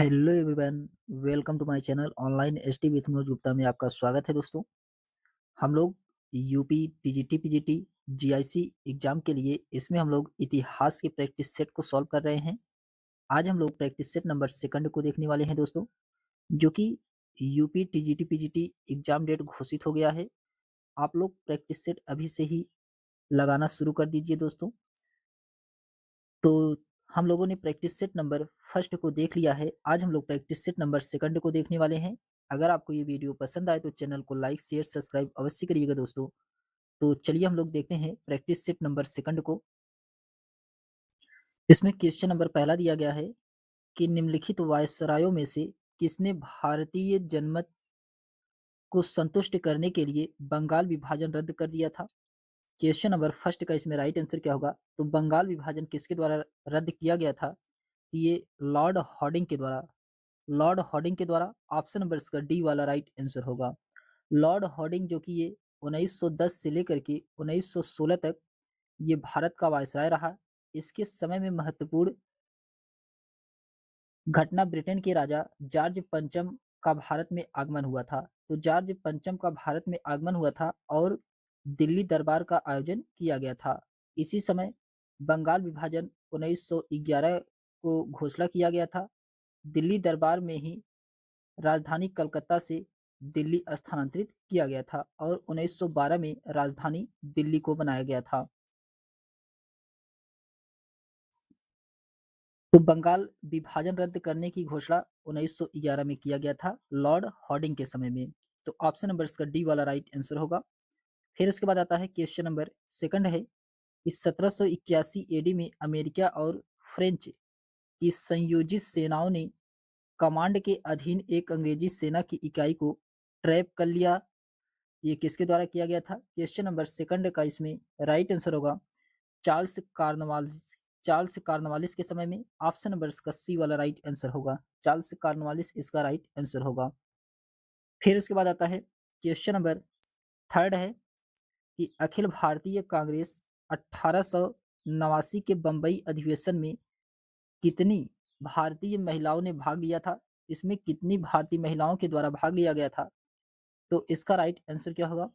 Hello everyone, welcome to my channel online ST with Manoj Gupta में आपका स्वागत है दोस्तों। हम लोग UP TGT PGT GIC exam के लिए इसमें हम लोग इतिहास के प्रैक्टिस सेट को सॉल्व कर रहे हैं। आज हम लोग प्रैक्टिस सेट नंबर सेकंड को देखने वाले हैं दोस्तों, जो कि UP TGT PGT exam date घोषित हो गया है। आप लोग प्रैक्टिस सेट अभी से ही लगाना शुरू कर दीजिए दोस्तों। तो हम लोगों ने प्रैक्टिस सेट नंबर फर्स्ट को देख लिया है। आज हम लोग प्रैक्टिस सेट नंबर सेकंड को देखने वाले हैं। अगर आपको ये वीडियो पसंद आए तो चैनल को लाइक शेयर सब्सक्राइब अवश्य करिएगा दोस्तों। तो चलिए हम लोग देखते हैं प्रैक्टिस सेट नंबर सेकंड को। इसमें क्वेश्चन नंबर पहला दिया गया है कि निम्नलिखित वायसरायों में से किसने भारतीय जनमत को संतुष्ट करने के लिए बंगाल विभाजन रद्द कर दिया था। क्वेश्चन नंबर फर्स्ट का इसमें राइट आंसर क्या होगा? तो बंगाल विभाजन किसके द्वारा रद्द किया गया था? ये लॉर्ड हॉर्डिंग के द्वारा। लॉर्ड हॉर्डिंग के द्वारा ऑप्शन नंबर इसका डी वाला राइट आंसर होगा। लॉर्ड हॉर्डिंग जो कि ये 1910 से लेकर के 1916 तक ये भारत का वायसराय रहा। इसके समय में महत्वपूर्ण घटना ब्रिटेन के राजा जॉर्ज पंचम का भारत में आगमन हुआ था। तो जॉर्ज पंचम का भारत में आगमन हुआ था और दिल्ली दरबार का आयोजन किया गया था। इसी समय बंगाल विभाजन 1911 को घोषणा किया गया था। दिल्ली दरबार में ही राजधानी कलकत्ता से दिल्ली स्थानांतरित किया गया था और 1912 में राजधानी दिल्ली को बनाया गया था। तो बंगाल विभाजन रद्द करने की घोषणा 1911 में किया गया था लॉर्ड हॉर्डिंग के समय में। तो ऑप्शन नंबर इसका डी वाला राइट आंसर होगा। फिर उसके बाद आता है क्वेश्चन नंबर सेकंड है कि 1781 एडी में अमेरिका और फ्रेंच की संयोजित सेनाओं ने कमांड के अधीन एक अंग्रेजी सेना की इकाई को ट्रैप कर लिया। ये किसके द्वारा किया गया था? क्वेश्चन नंबर सेकंड का इसमें राइट आंसर होगा चार्ल्स कार्नवालिस। चार्ल्स कार्नवालिस के समय में। ऑप्शन नंबर इसका सी वाला राइट आंसर होगा। चार्ल्स कार्नवालिस इसका राइट आंसर होगा। फिर उसके बाद आता है क्वेश्चन नंबर थर्ड है कि अखिल भारतीय कांग्रेस 1889 के बंबई अधिवेशन में कितनी भारतीय महिलाओं ने भाग लिया था? इसमें कितनी भारतीय महिलाओं के द्वारा भाग लिया गया था? तो इसका राइट आंसर क्या होगा?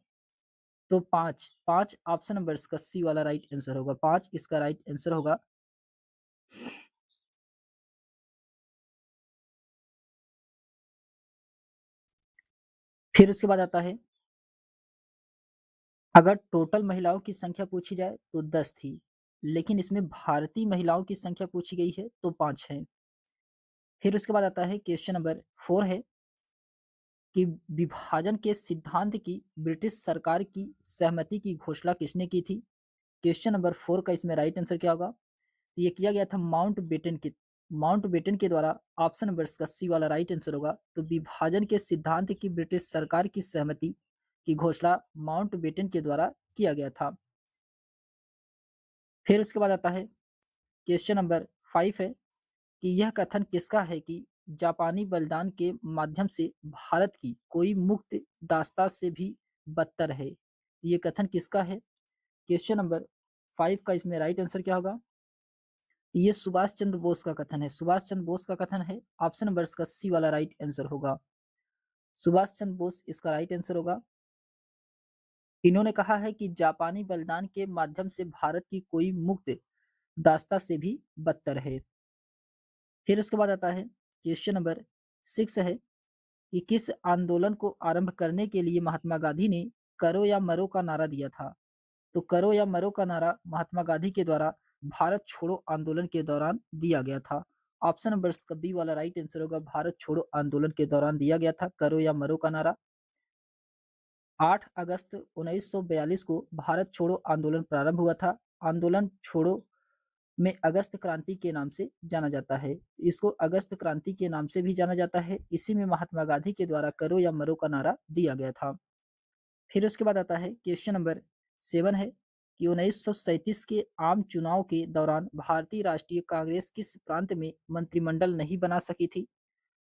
तो पांच। पांच ऑप्शन नंबर इसका सी वाला राइट आंसर होगा। पांच इसका राइट आंसर होगा। फिर उसके बाद आता है अगर टोटल महिलाओं की संख्या पूछी जाए तो 10 थी, लेकिन इसमें भारतीय महिलाओं की संख्या पूछी गई है तो 5 है। फिर उसके बाद आता है क्वेश्चन नंबर 4 है कि विभाजन के सिद्धांत की ब्रिटिश सरकार की सहमति की घोषणा किसने की थी? क्वेश्चन नंबर 4 का इसमें राइट आंसर क्या होगा? तो ये किया गया था माउंटबेटन के द्वारा। ऑप्शन नंबर इसका सी वाला राइट आंसर होगा। तो विभाजन के सिद्धांत की ब्रिटिश सरकार की सहमति की घोषणा माउंटबेटन के द्वारा किया गया था। फिर उसके बाद आता है क्वेश्चन नंबर 5 है कि यह कथन किसका है कि जापानी बलिदान के माध्यम से भारत की कोई मुक्त दास्ता से भी बदतर है? ये कथन किसका है? क्वेश्चन नंबर 5 का इसमें राइट आंसर क्या होगा? ये सुभाष चंद्र बोस का कथन है। सुभाष चंद्र बोस का कथन है। ऑप्शन नंबर इसका सी वाला राइट आंसर होगा। सुभाष चंद्र बोस इसका राइट आंसर होगा। इन्होंने कहा है कि जापानी बलिदान के माध्यम से भारत की कोई मुक्त दास्ता से भी बदतर है। फिर उसके बाद आता है क्वेश्चन नंबर 6 है कि किस आंदोलन को आरंभ करने के लिए महात्मा गांधी ने करो या मरो का नारा दिया था? तो करो या मरो का नारा महात्मा गांधी के द्वारा भारत छोड़ो आंदोलन के दौरान दिया गया था। ऑप्शन नंबर इसका बी वाला राइट आंसर होगा। भारत छोड़ो आंदोलन के दौरान दिया गया था करो या मरो का नारा। 8 अगस्त 1942 को भारत छोड़ो आंदोलन प्रारंभ हुआ था। आंदोलन छोड़ो में अगस्त क्रांति के नाम से जाना जाता है। इसको अगस्त क्रांति के नाम से भी जाना जाता है। इसी में महात्मा गांधी के द्वारा करो या मरो का नारा दिया गया था। फिर उसके बाद आता है क्वेश्चन नंबर 7 है कि 1937 के आम चुनाव के दौरान भारतीय राष्ट्रीय कांग्रेस किस प्रांत में मंत्रिमंडल नहीं बना सकी थी?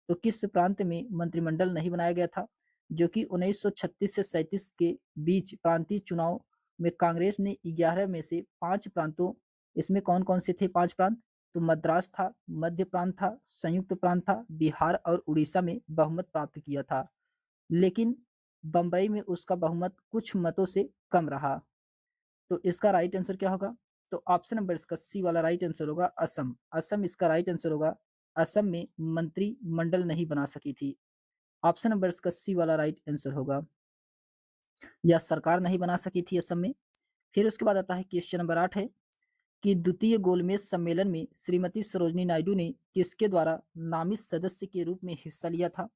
तो किस प्रांत में मंत्रिमंडल नहीं बनाया गया था? जो कि 1936 से 37 के बीच प्रांतीय चुनाव में कांग्रेस ने 11 में से 5 प्रांतों। इसमें कौन कौन से थे 5 प्रांत? तो मद्रास था, मध्य प्रांत था, संयुक्त प्रांत था, बिहार और उड़ीसा में बहुमत प्राप्त किया था। लेकिन बंबई में उसका बहुमत कुछ मतों से कम रहा। तो इसका राइट आंसर क्या होगा? तो ऑप्शन नंबर इसका सी वाला राइट आंसर होगा असम। असम इसका राइट आंसर होगा। असम में मंत्रिमंडल नहीं बना सकी थी। ऑप्शन नंबर इसका सी वाला राइट आंसर होगा। या सरकार नहीं बना सकी थी असम में। फिर उसके बाद आता है क्वेश्चन नंबर 8 है कि द्वितीय गोलमेज सम्मेलन में श्रीमती सरोजिनी नायडू ने किसके द्वारा नामित सदस्य के रूप में हिस्सा लिया था?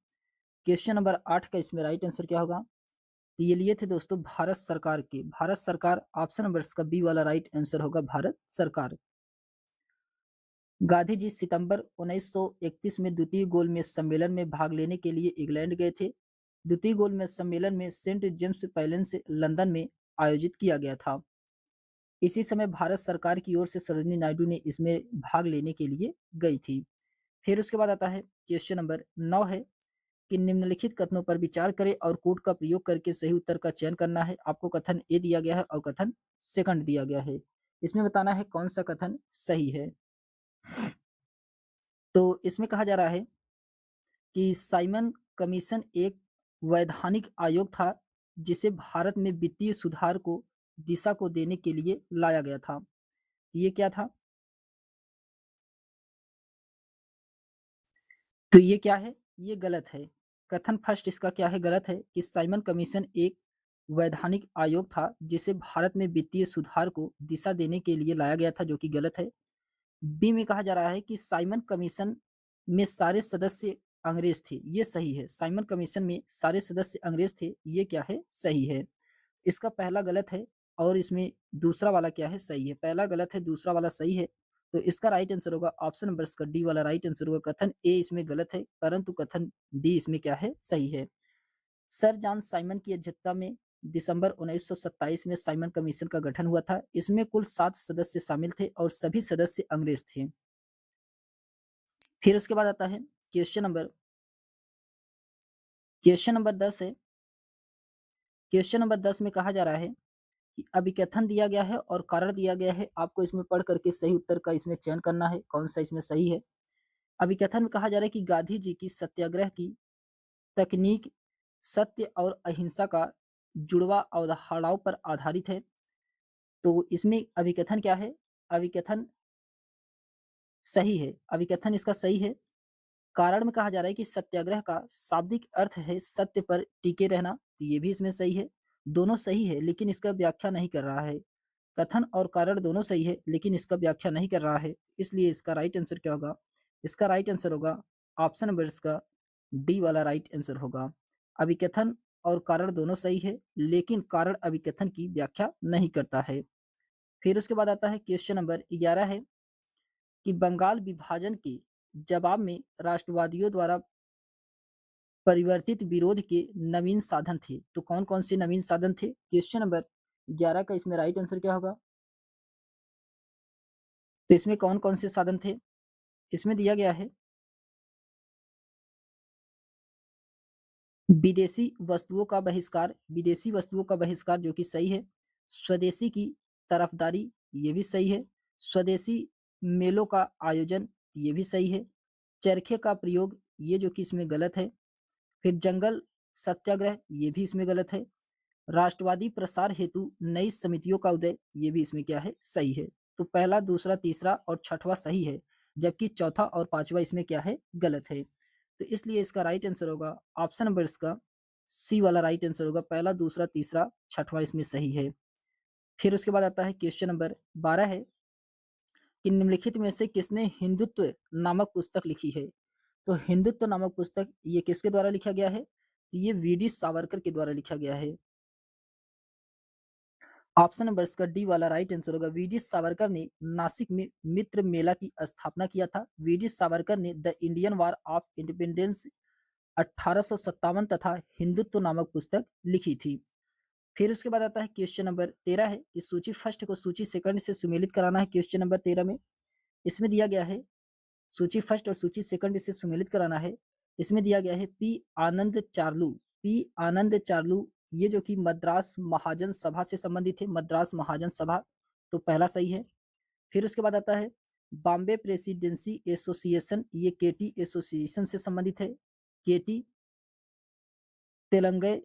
क्वेश्चन नंबर 8 का इसमें राइट आंसर क्या होगा? तो ये लिए थे दोस्तों भारत सरकार के। भारत सरकार ऑप्शन नंबर इसका बी वाला राइट आंसर होगा भारत सरकार। गांधी जी सितंबर 1931 में द्वितीय गोलमेज सम्मेलन में भाग लेने के लिए इंग्लैंड गए थे। द्वितीय गोलमेज सम्मेलन में सेंट जेम्स पैलेस लंदन में आयोजित किया गया था। इसी समय भारत सरकार की ओर से सरोजिनी नायडू ने इसमें भाग लेने के लिए गई थी। फिर उसके बाद आता है क्वेश्चन नंबर 9 है कि निम्नलिखित कथनों पर विचार करें और कोड का प्रयोग करके सही उत्तर का चयन करना है। आपको कथन ए दिया गया है और कथन सेकंड दिया गया है। इसमें बताना है कौन सा कथन सही है। तो इसमें कहा जा रहा है कि साइमन कमीशन एक वैधानिक आयोग था जिसे भारत में वित्तीय सुधार को दिशा को देने के लिए लाया गया था। ये क्या था? तो ये क्या है? ये गलत है। कथन फर्स्ट इसका क्या है? गलत है कि साइमन कमीशन एक वैधानिक आयोग था जिसे भारत में वित्तीय सुधार को दिशा देने के लिए लाया गया था, जो कि गलत है। बी में कहा जा रहा है कि साइमन कमीशन में सारे सदस्य अंग्रेज थे। ये सही है। साइमन कमीशन में सारे सदस्य अंग्रेज थे। ये क्या है? सही है। इसका पहला गलत है और इसमें दूसरा वाला क्या है? सही है। पहला गलत है, दूसरा वाला सही है। तो इसका राइट आंसर होगा ऑप्शन नंबर इसका डी वाला राइट आंसर होगा। कथन ए इसमें गलत है, परंतु कथन बी इसमें क्या है? सही है। सर जॉन साइमन की अध्यक्षता में दिसंबर 1927 में साइमन कमीशन का गठन हुआ था। इसमें कुल 7 सदस्य शामिल थे और सभी सदस्य अंग्रेज थे। फिर उसके बाद आता है क्वेश्चन नंबर 10 है। क्वेश्चन नंबर 10 में कहा जा रहा है कि अभिकथन दिया गया है और कारण दिया गया है। आपको इसमें पढ़ करके सही उत्तर का इसमें चयन करना है, कौन सा इसमें सही है। अभिकथन में कहा जा रहा है कि गांधी जी की सत्याग्रह की तकनीक सत्य और अहिंसा का जुड़वा अवधारणाओं पर आधारित है। तो इसमें अभिकथन क्या है? अभिकथन सही है। अभिकथन इसका सही है। कारण में कहा जा रहा है कि सत्याग्रह का शाब्दिक अर्थ है सत्य पर टिके रहना। तो ये भी इसमें सही है। दोनों सही है लेकिन इसका व्याख्या नहीं कर रहा है। कथन और कारण दोनों सही है लेकिन इसका व्याख्या नहीं कर रहा है। इसलिए इसका राइट आंसर क्या होगा? इसका राइट आंसर होगा ऑप्शन नंबर इसका डी वाला राइट आंसर होगा। अभिकथन और कारण दोनों सही है लेकिन कारण अभिकथन की व्याख्या नहीं करता है। फिर उसके बाद आता है क्वेश्चन नंबर 11 है कि बंगाल विभाजन के जवाब में राष्ट्रवादियों द्वारा परिवर्तित विरोध के नवीन साधन थे। तो कौन कौन से नवीन साधन थे? क्वेश्चन नंबर 11 का इसमें राइट आंसर क्या होगा? तो इसमें कौन कौन से साधन थे? इसमें दिया गया है विदेशी वस्तुओं का बहिष्कार। विदेशी वस्तुओं का बहिष्कार जो कि सही है। स्वदेशी की तरफदारी, ये भी सही है। स्वदेशी मेलों का आयोजन, ये भी सही है। चरखे का प्रयोग, ये जो कि इसमें गलत है। फिर जंगल सत्याग्रह, ये भी इसमें गलत है। राष्ट्रवादी प्रसार हेतु नई समितियों का उदय, ये भी इसमें क्या है? सही है। तो पहला, दूसरा, तीसरा और छठवां सही है, जबकि चौथा और पांचवा इसमें क्या है? गलत है। तो इसलिए इसका राइट आंसर होगा ऑप्शन नंबर इसका सी वाला राइट आंसर होगा। पहला, दूसरा, तीसरा, छठवां इसमें सही है। फिर उसके बाद आता है क्वेश्चन नंबर 12 है कि निम्नलिखित में से किसने हिंदुत्व नामक पुस्तक लिखी है? तो हिंदुत्व नामक पुस्तक ये किसके द्वारा लिखा गया है? तो ये वी.डी. सावरकर के द्वारा लिखा गया है। ऑप्शन नंबर इसका डी वाला राइट आंसर होगा। वी.डी. सावरकर ने नासिक में मित्र मेला की स्थापना किया था। वी.डी. सावरकर ने the Indian war of independence 1857 तथा हिंदुत्व नामक पुस्तक लिखी थी। फिर उसके बाद आता है क्वेश्चन नंबर 13 है कि सूची फर्स्ट को सूची सेकंड से सुमेलित कराना है। क्वेश्चन नंबर 13 में इसमें दिया गया है सूची फर्स्ट और सूची सेकंड से सुमेलित कराना है। इसमें दिया गया है पी आनंद चार्लू, ये जो कि मद्रास महाजन सभा से संबंधित है। मद्रास महाजन सभा, तो पहला सही है। फिर उसके बाद आता है बॉम्बे प्रेसिडेंसी एसोसिएशन, ये केटी एसोसिएशन से संबंधित है। केटी तेलंगे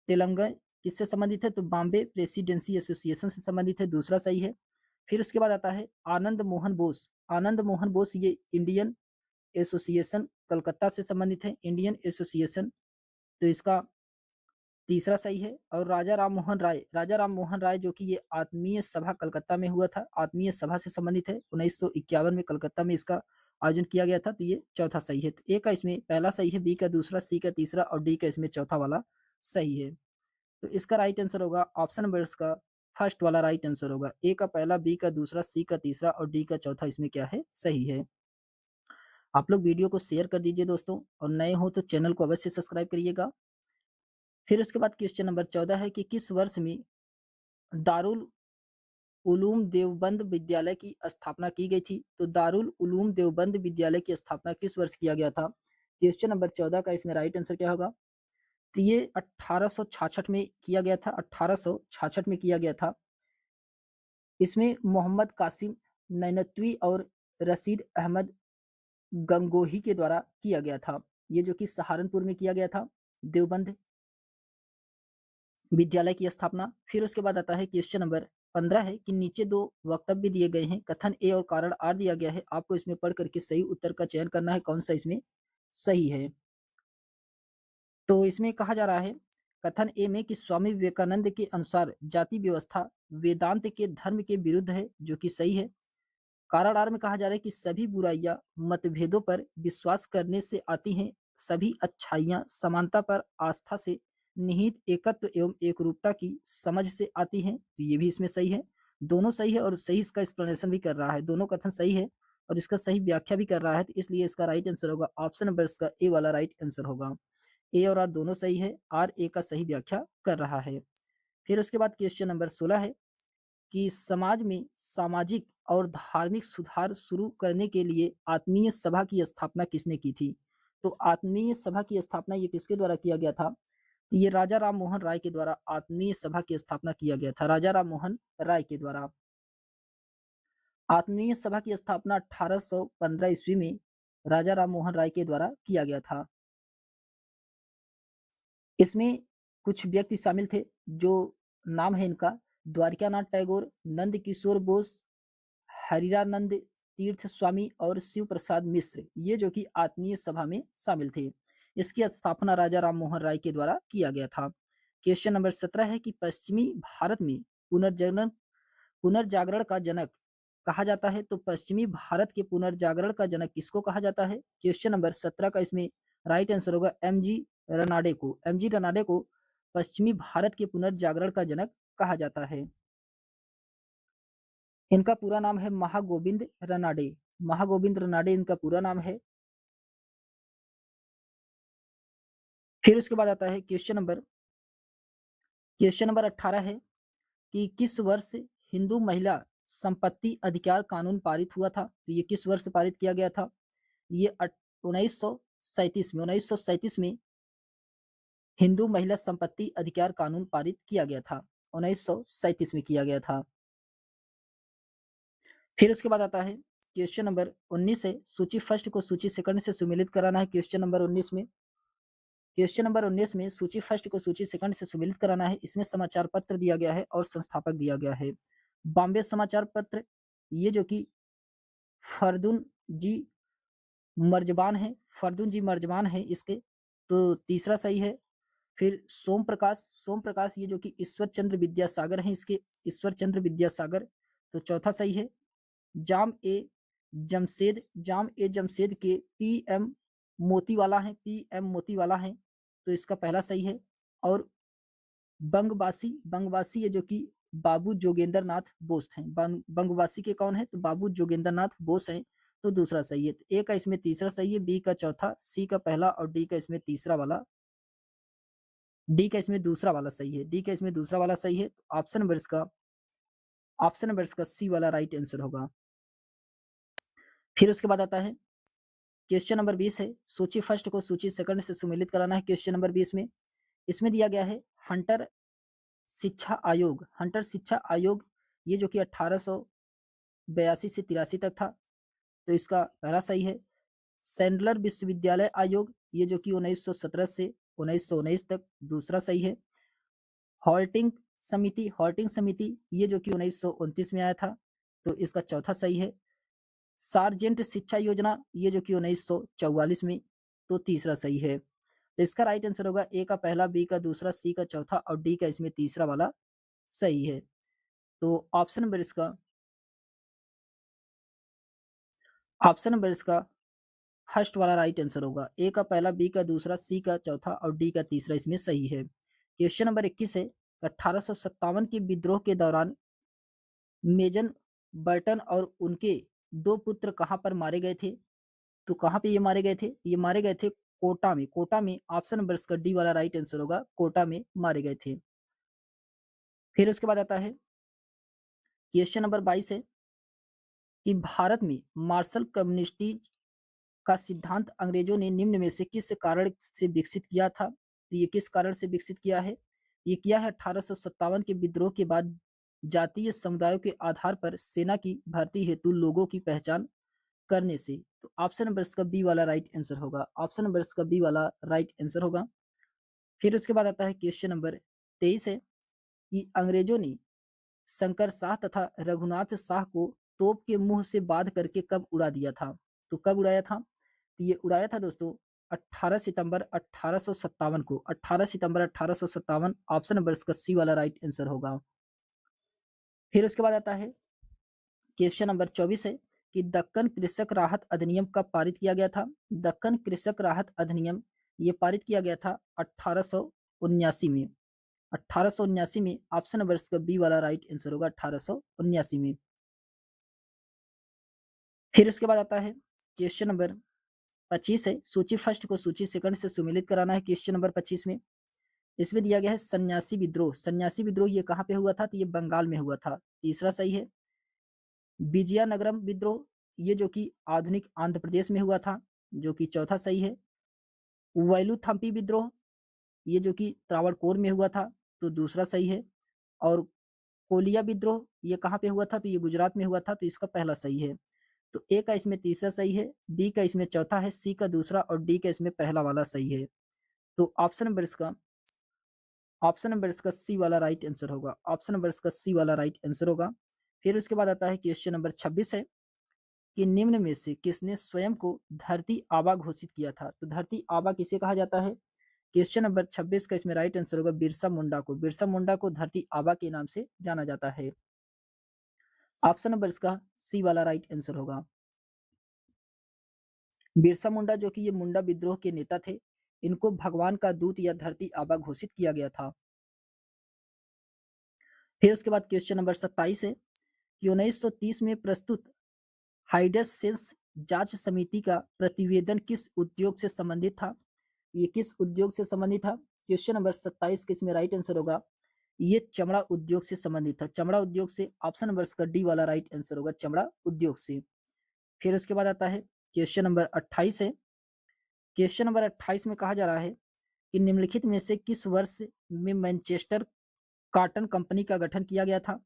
तेलंगा किससे संबंधित है? तो बॉम्बे प्रेसिडेंसी एसोसिएशन से संबंधित है, दूसरा सही है। फिर उसके बाद आता है आनंद मोहन बोस। आनंद मोहन बोस ये इंडियन एसोसिएशन कलकत्ता से संबंधित है, इंडियन एसोसिएशन, तो इसका तीसरा सही है। और राजा राम मोहन राय, राजा राम मोहन राय जो कि ये आत्मीय सभा कलकत्ता में हुआ था, आत्मीय सभा से संबंधित है, 1951 में कलकत्ता में इसका आयोजन किया गया था, तो ये चौथा सही है। तो ए का इसमें पहला सही है, बी का दूसरा, सी का तीसरा और डी का इसमें चौथा वाला सही है। तो इसका राइट आंसर होगा ऑप्शन नंबर इसका फर्स्ट वाला राइट आंसर होगा। ए का पहला, बी का दूसरा, सी का तीसरा और डी का चौथा इसमें क्या है? सही है। आप लोग वीडियो को शेयर कर दीजिए दोस्तों, और नए हो तो चैनल को अवश्य सब्सक्राइब करिएगा। फिर उसके बाद क्वेश्चन नंबर 14 है कि किस वर्ष में दारुल उलूम देवबंद विद्यालय की स्थापना की गई थी? तो दारुल उलूम देवबंद विद्यालय की स्थापना किस वर्ष किया गया था? क्वेश्चन नंबर 14 का इसमें राइट आंसर क्या होगा? तो ये 1866 में किया गया था, 1866 में किया गया था। इसमें मोहम्मद कासिम नैनतवी और रशीद अहमद गंगोही के द्वारा किया गया था। ये जो कि सहारनपुर में किया गया था, देवबंद विद्यालय की स्थापना। फिर उसके बाद आता है क्वेश्चन नंबर 15 है कि नीचे दो वक्तव्य दिए गए हैं, कथन ए और कारण आर दिया गया है, आपको इसमें पढ़ करके सही उत्तर का चयन करना है, कौन सा इसमें सही है। तो इसमें कहा जा रहा है कथन ए में कि स्वामी विवेकानंद के अनुसार जाति व्यवस्था वेदांत के धर्म के विरुद्ध है, जो कि सही है। कारण आर में कहा जा रहा है कि सभी बुराइयां मतभेदों पर विश्वास करने से आती हैं, सभी अच्छाइयां समानता पर आस्था से निहित एकत्व एवं एकरूपता की समझ से आती हैं, तो ये भी इसमें सही है। दोनों सही है और सही इसका एक्सप्लेनेशन भी कर रहा है, दोनों कथन सही है और इसका सही व्याख्या भी कर रहा है, तो इसलिए इसका राइट आंसर होगा ऑप्शन नंबर इसका ए वाला राइट आंसर होगा। ए और आर दोनों सही है, आर ए का सही व्याख्या कर रहा है। फिर उसके बाद क्वेश्चन नंबर 16 है कि समाज में सामाजिक और धार्मिक सुधार शुरू करने के लिए आत्मीय सभा की स्थापना किसने की थी? तो आत्मीय सभा की स्थापना ये किसके द्वारा किया गया था? तो ये राजा राम मोहन राय के द्वारा आत्मीय सभा की स्थापना किया गया था, राजा राम मोहन राय के द्वारा। आत्मीय सभा की स्थापना 1815 ईस्वी में राजा राम मोहन राय के द्वारा किया गया था। इसमें कुछ व्यक्ति शामिल थे, जो नाम है इनका द्वारिकानाथ टैगोर, नंद किशोर बोस, हरिरानंद तीर्थ स्वामी और शिव प्रसाद मिश्र, ये जो कि आत्मीय सभा में शामिल थे। इसकी स्थापना राजा राम मोहन राय के द्वारा किया गया था। क्वेश्चन नंबर 17 है कि पश्चिमी भारत में पुनर्जनन पुनर्जागरण का जनक कहा जाता है, तो पश्चिमी भारत के पुनर्जागरण का जनक किसको कहा जाता है? क्वेश्चन नंबर 17 का इसमें राइट आंसर होगा एम जी रनाडे को। एम जी रनाडे को पश्चिमी भारत के पुनर्जागरण का जनक कहा जाता है। इनका पूरा नाम है महागोविंद रनाडे, महागोविंद रनाडे इनका पूरा नाम है। फिर उसके बाद आता है क्वेश्चन नंबर 18 है कि किस वर्ष हिंदू महिला संपत्ति अधिकार कानून पारित हुआ था? तो ये किस वर्ष पारित किया गया था? ये 1937 में हिंदू महिला संपत्ति अधिकार कानून पारित किया गया था, 1937 में किया गया था। फिर उसके बाद आता है क्वेश्चन नंबर 19 है, सूची फर्स्ट को सूची सेकंड से सुमेलित कराना है। क्वेश्चन नंबर 19 में सूची फर्स्ट को सूची सेकंड से सुमेलित कराना है। इसमें समाचार पत्र दिया गया है और संस्थापक दिया गया है। बॉम्बे समाचार पत्र, ये जो कि फरदुन जी फरदुन जी मर्जबान है इसके, तो तीसरा सही है। फिर सोम प्रकाश ये जो कि ईश्वर चंद्र विद्यासागर हैं इसके, ईश्वर चंद्र विद्यासागर, तो चौथा सही है। जाम ए जमशेद के पीएम मोतीवाला हैं, तो इसका पहला सही है। और बंगवासी ये जो कि बाबू जोगेंद्र नाथ बोस हैं, बंगवासी के कौन है? तो बाबू जोगेंद्र नाथ बोस हैं, तो दूसरा सही है। ए का इसमें तीसरा सही है, बी का चौथा, सी का पहला और डी का इसमें तीसरा वाला, डी का इसमें दूसरा वाला सही है, डी का इसमें दूसरा वाला सही है। तो ऑप्शन नंबर इसका सी वाला राइट आंसर होगा। फिर उसके बाद आता है क्वेश्चन नंबर 20 है, सूची फर्स्ट को सूची सेकंड से सुमेलित कराना है। क्वेश्चन नंबर 20 में इसमें दिया गया है हंटर शिक्षा आयोग, ये जो कि 1882 से 83 तक था। तो इसका पहला सही है। सैंडलर विश्वविद्यालय आयोग, ये जो कि 1917 से 1919 तक, दूसरा सही है। हॉल्टिंग समिति, ये जो कि 1929 में आया था, तो इसका चौथा सही है। सार्जेंट शिक्षा योजना, ये जो कि 1944 में, तो तीसरा सही है। तो इसका राइट आंसर होगा ए का पहला, बी का दूसरा, सी का चौथा और डी का इसमें तीसरा वाला सही है। तो ऑप्शन नंबर इसका फर्स्ट वाला राइट आंसर होगा। ए का पहला, बी का दूसरा, सी का चौथा और डी का तीसरा इसमें सही है। क्वेश्चन नंबर 21 है, 1857 के विद्रोह के दौरान मेजर बर्टन और उनके 2 पुत्र कहाँ पर मारे गए थे? तो कहाँ पे ये मारे गए थे? ये मारे गए थे कोटा में। कोटा में, ऑप्शन नंबर इसका डी वाला राइट आंसर होगा, कोटा में मारे गए थे। फिर उसके बाद आता है क्वेश्चन नंबर 22 है कि भारत में मार्शल कम्युनिटीज का सिद्धांत अंग्रेजों ने निम्न में से किस कारण से विकसित किया था? तो ये किस कारण से विकसित किया है? ये किया है 1857 के विद्रोह के बाद जातीय समुदायों के आधार पर सेना की भर्ती हेतु लोगों की पहचान करने से। तो ऑप्शन नंबर इसका बी वाला राइट आंसर होगा। ऑप्शन नंबर इसका बी वाला राइट आंसर होगा। फिर उसके बाद आता है क्वेश्चन नंबर 23 है कि अंग्रेजों ने शंकर शाह तथा रघुनाथ शाह को तोप के मुंह से बांध करके कब उड़ा दिया था? तो कब उड़ाया था? तो ये उड़ाया था दोस्तों 18 सितंबर 1857 को। 18 सितंबर 1857, ऑप्शन नंबर इसका सी वाला राइट आंसर होगा। फिर उसके बाद आता है क्वेश्चन नंबर 24 है कि दक्कन कृषक राहत अधिनियम कब पारित किया गया था? दक्कन कृषक राहत अधिनियम ये पारित किया गया था 1879 में। 1879 में, ऑप्शन नंबर इसका बी वाला राइट आंसर होगा, 1879 में। फिर उसके बाद आता है क्वेश्चन नंबर 25 है, सूची फर्स्ट को सूची सेकंड से सुमेलित कराना है। क्वेश्चन नंबर 25 में इसमें दिया गया है सन्यासी विद्रोह। सन्यासी विद्रोह ये कहाँ पे हुआ था? तो ये बंगाल में हुआ था, तीसरा सही है। विजयनगरम विद्रोह, ये जो कि आधुनिक आंध्र प्रदेश में हुआ था, जो कि चौथा सही है। वैलूथम्पी विद्रोह, ये जो कि त्रावणकोर में हुआ था, तो दूसरा सही है। और कोलिया विद्रोह ये कहाँ पे हुआ था? तो ये गुजरात में हुआ था, तो इसका पहला सही है। तो ए का इसमें तीसरा सही है, बी का इसमें चौथा है, सी का दूसरा और डी का इसमें पहला वाला सही है। तो ऑप्शन नंबर इसका सी वाला राइट आंसर होगा। ऑप्शन नंबर इसका सी वाला राइट आंसर होगा। फिर उसके बाद आता है क्वेश्चन नंबर 26 है कि निम्न में से किसने स्वयं को धरती आबा घोषित किया था? तो धरती आबा किसे कहा जाता है? क्वेश्चन नंबर 26 का इसमें राइट आंसर होगा बिरसा मुंडा को। बिरसा मुंडा को धरती आबा के नाम से जाना जाता है। ऑप्शन नंबर इसका सी वाला राइट आंसर होगा। बिरसा मुंडा जो कि ये मुंडा विद्रोह के नेता थे, इनको भगवान का दूत या धरती आबा घोषित किया गया था। फिर उसके बाद क्वेश्चन नंबर 27 है कि 1930 में प्रस्तुत हाइडस सेंस जांच समिति का प्रतिवेदन किस उद्योग से संबंधित था? ये किस उद्योग से संबंधित था? क्वेश्चन नंबर 27 के इसमें राइट आंसर होगा, ये चमड़ा उद्योग से संबंधित था। चमड़ा उद्योग से, ऑप्शन नंबर इसका डी वाला राइट आंसर होगा, चमड़ा उद्योग से। फिर उसके बाद आता है क्वेश्चन नंबर 28 है। क्वेश्चन नंबर 28 में कहा जा रहा है कि निम्नलिखित में से किस वर्ष में मैनचेस्टर कॉटन कंपनी का गठन किया गया था?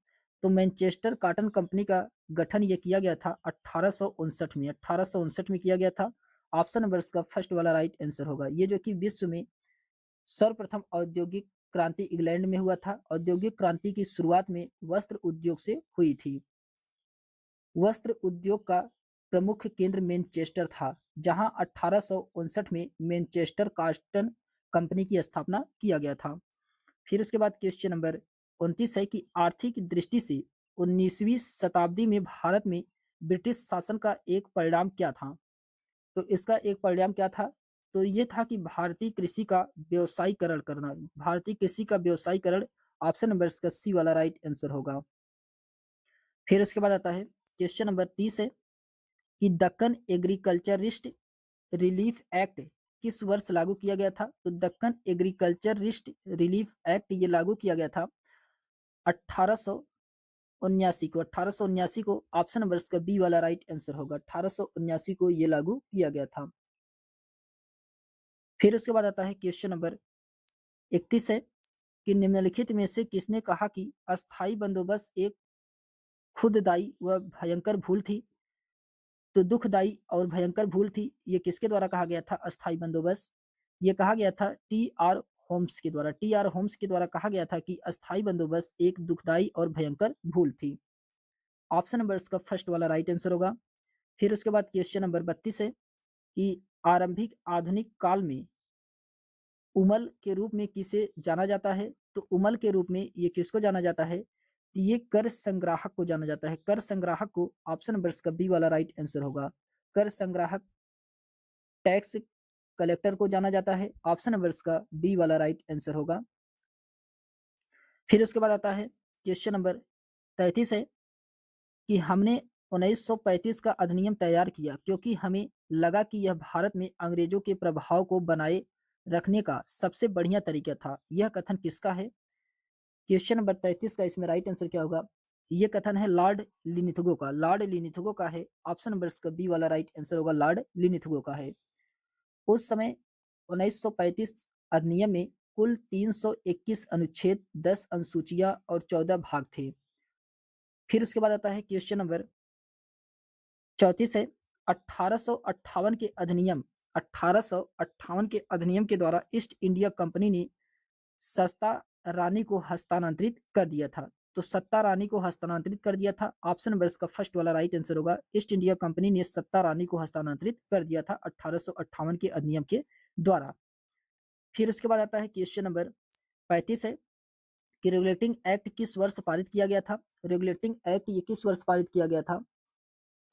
तो मैनचेस्टर कॉटन कंपनी का गठन ये किया गया था 1859 में। 1859 में किया गया था। ऑप्शन नंबर इसका फर्स्ट वाला राइट आंसर होगा। ये जो कि विश्व में सर्वप्रथम औद्योगिक क्रांति इंग्लैंड में हुआ था। औद्योगिक क्रांति की शुरुआत में वस्त्र उद्योग से हुई थी। वस्त्र उद्योग का प्रमुख केंद्र मैनचेस्टर था, जहां 1859 में मैनचेस्टर कॉटन कंपनी की स्थापना किया गया था। फिर उसके बाद क्वेश्चन नंबर 29 है कि आर्थिक दृष्टि से 19वीं शताब्दी में भारत में ब्रिटिश शासन का एक परिणाम क्या था? तो इसका एक परिणाम क्या था? तो ये था कि भारतीय कृषि का व्यवसायीकरण करना। भारतीय कृषि का व्यवसायीकरण, ऑप्शन नंबर इसका सी वाला राइट आंसर होगा। फिर उसके बाद आता है क्वेश्चन नंबर 30 है कि दक्कन एग्रीकल्चरिस्ट रिलीफ एक्ट किस वर्ष लागू किया गया था? तो दक्कन एग्रीकल्चरिस्ट रिलीफ एक्ट ये लागू किया गया था 1879 को। 1879 को, ऑप्शन नंबर इसका बी वाला राइट आंसर होगा। 1879 को ये लागू किया गया था। फिर उसके बाद आता है क्वेश्चन नंबर 31 है कि निम्नलिखित में से किसने कहा कि अस्थाई बंदोबस्त एक खुददाई व भयंकर भूल थी? तो दुखदाई और भयंकर भूल थी, ये किसके द्वारा कहा गया था? अस्थायी बंदोबस्त। ये कहा गया था टी.आर. होम्स के द्वारा। टी.आर. होम्स के द्वारा कहा गया था कि अस्थायी बंदोबस्त एक दुखदाई और भयंकर भूल थी। ऑप्शन नंबर इसका फर्स्ट वाला राइट आंसर होगा। फिर उसके बाद क्वेश्चन नंबर 32 है कि आरंभिक आधुनिक काल में उमल के रूप में किसे जाना जाता है? तो उमल के रूप में ये किसको जाना जाता है? तो ये कर संग्राहक को जाना जाता है। कर संग्राहक को ऑप्शन नंबर इसका बी वाला राइट आंसर होगा। कर संग्राहक टैक्स कलेक्टर को जाना जाता है। ऑप्शन नंबर इसका डी वाला राइट आंसर होगा। फिर उसके बाद आता है क्वेश्चन नंबर 33 है कि हमने 1935 का अधिनियम तैयार किया क्योंकि हमें लगा कि यह भारत में अंग्रेजों के प्रभाव को बनाए रखने का सबसे बढ़िया तरीका था। यह कथन किसका है? क्वेश्चन नंबर 33 का इसमें राइट आंसर क्या होगा? ये कथन है लॉर्ड लिनिथगो का। लॉर्ड लिनिथगो का है। ऑप्शन नंबर इसका बी वाला राइट आंसर होगा, लॉर्ड लिनिथगो का है। उस समय 1935 अधिनियम में कुल 321 अनुच्छेद, 10 अनुसूचियां और 14 भाग थे। फिर उसके बाद आता है क्वेश्चन नंबर 34 है 1858 के अधिनियम 1858 के अधिनियम के द्वारा ईस्ट इंडिया कंपनी ने सत्ता रानी को हस्तांतरित कर दिया था। तो सत्ता रानी को हस्तांतरित कर दिया था। ऑप्शन नंबर इसका फर्स्ट वाला राइट आंसर होगा। ईस्ट इंडिया कंपनी ने सत्ता रानी को हस्तांतरित कर दिया था 1858 के अधिनियम के द्वारा। फिर उसके बाद आता है क्वेश्चन नंबर 35 है कि रेगुलेटिंग एक्ट किस वर्ष पारित किया गया था? रेगुलेटिंग एक्ट ये किस वर्ष पारित किया गया था?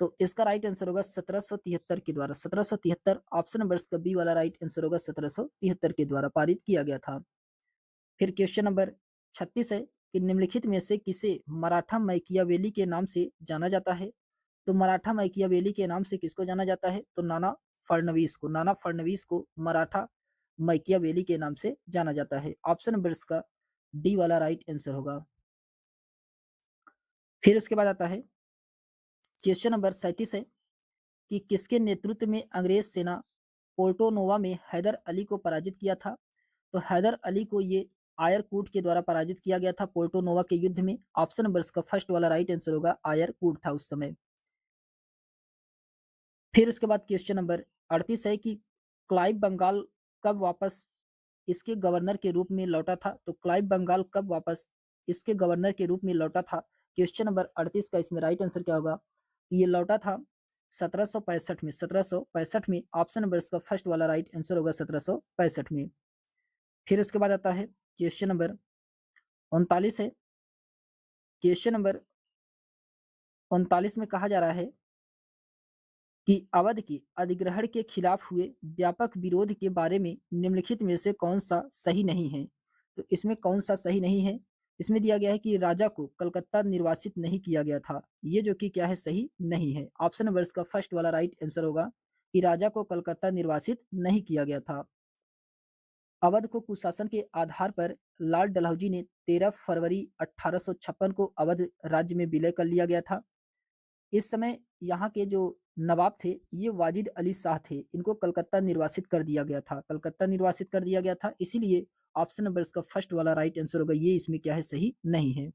तो इसका राइट आंसर होगा 1773 के द्वारा। 1773 ऑप्शन नंबर इसका बी वाला राइट आंसर होगा। 1773 के द्वारा पारित किया गया था। फिर क्वेश्चन नंबर 36 है कि निम्नलिखित में से किसे मराठा मैकियावेली के नाम से जाना जाता है? तो मराठा मैकियावेली के नाम से किसको जाना जाता है? तो नाना फडणवीस को। नाना फडणवीस को मराठा मैकियावेली के नाम से जाना जाता है। ऑप्शन नंबर इसका डी वाला राइट आंसर होगा। फिर उसके बाद आता है क्वेश्चन नंबर 37 है कि किसके नेतृत्व में अंग्रेज सेना पोर्टो नोवा में हैदर अली को पराजित किया था? तो हैदर अली को ये आयरकूट के द्वारा पराजित किया गया था पोर्टो नोवा के युद्ध में। ऑप्शन नंबर इसका फर्स्ट वाला राइट आंसर होगा, आयरकूट था उस समय। फिर उसके बाद क्वेश्चन नंबर 38 है कि क्लाइव बंगाल कब वापस इसके गवर्नर के रूप में लौटा था? तो क्लाइव बंगाल कब वापस इसके गवर्नर के रूप में लौटा था? क्वेश्चन नंबर 38 का इसमें राइट आंसर क्या होगा? ये लौटा था 1765 में। 1765 में ऑप्शन नंबर इसका फर्स्ट वाला राइट आंसर होगा, 1765 में। फिर उसके बाद आता है क्वेश्चन नंबर 39 है। क्वेश्चन नंबर 39 में कहा जा रहा है कि अवध के अधिग्रहण के खिलाफ हुए व्यापक विरोध के बारे में निम्नलिखित में से कौन सा सही नहीं है? तो इसमें कौन सा सही नहीं है? इसमें दिया गया है कि राजा को कलकत्ता निर्वासित नहीं किया गया था। ये जो कि क्या है, सही नहीं है। ऑप्शन नंबर इसका फर्स्ट वाला राइट आंसर होगा कि राजा को कलकत्ता निर्वासित नहीं किया गया था। अवध को कुशासन के आधार पर लाल डलहौजी ने 13 फरवरी 1856 को अवध राज्य में विलय कर लिया गया था। इस समय यहाँ के जो नवाब थे ये वाजिद अली शाह थे। इनको कलकत्ता निर्वासित कर दिया गया था। कलकत्ता निर्वासित कर दिया गया था, इसीलिए ऑप्शन नंबर इसका फर्स्ट वाला राइट आंसर होगा। ये इसमें क्या है, सही नहीं है।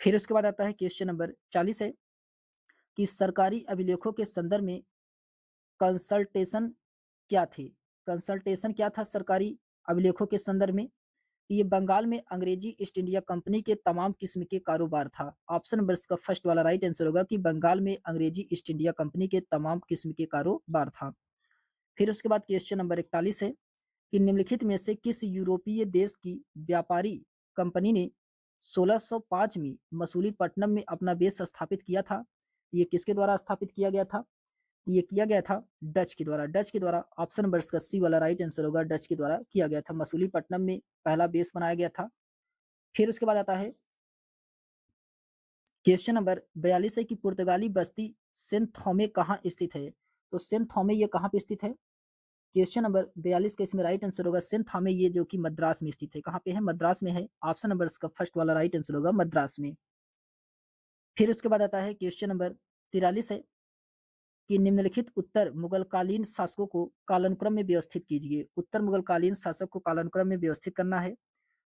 फिर उसके बाद आता है क्वेश्चन नंबर 40 है कि सरकारी अभिलेखों के संदर्भ में कंसल्टेशन क्या थे? कंसल्टेशन क्या था सरकारी अभिलेखों के संदर्भ में? ये बंगाल में अंग्रेजी ईस्ट इंडिया कंपनी के तमाम किस्म के कारोबार था। ऑप्शन नंबर इसका फर्स्ट वाला राइट आंसर होगा कि बंगाल में अंग्रेजी ईस्ट इंडिया कंपनी के तमाम किस्म के कारोबार था। फिर उसके बाद क्वेश्चन नंबर 41 है कि निम्नलिखित में से किस यूरोपीय देश की व्यापारी कंपनी ने 1605 में मसूलीपट्टनम में अपना बेस स्थापित किया था? ये किसके द्वारा स्थापित किया गया था? ये किया गया था डच के द्वारा। डच के द्वारा ऑप्शन नंबर इसका सी वाला राइट आंसर होगा। डच के द्वारा किया गया था। मसूलीपट्टनम में पहला बेस बनाया गया था। फिर उसके बाद आता है क्वेश्चन नंबर 42 है कि पुर्तगाली बस्ती सेंट थोमे कहाँ स्थित है? तो सेंट थोमे ये कहाँ पे स्थित है? क्वेश्चन नंबर 42 का इसमें राइट आंसर होगा सेंट थॉमे, ये जो कि मद्रास में स्थित है। कहाँ पे है? मद्रास में है। ऑप्शन नंबर इसका फर्स्ट वाला राइट आंसर होगा, मद्रास में। फिर उसके बाद आता है क्वेश्चन नंबर 43 है कि निम्नलिखित उत्तर मुगलकालीन शासकों को कालानुक्रम में व्यवस्थित कीजिए। उत्तर मुगलकालीन शासक को कालानुक्रम में व्यवस्थित करना है।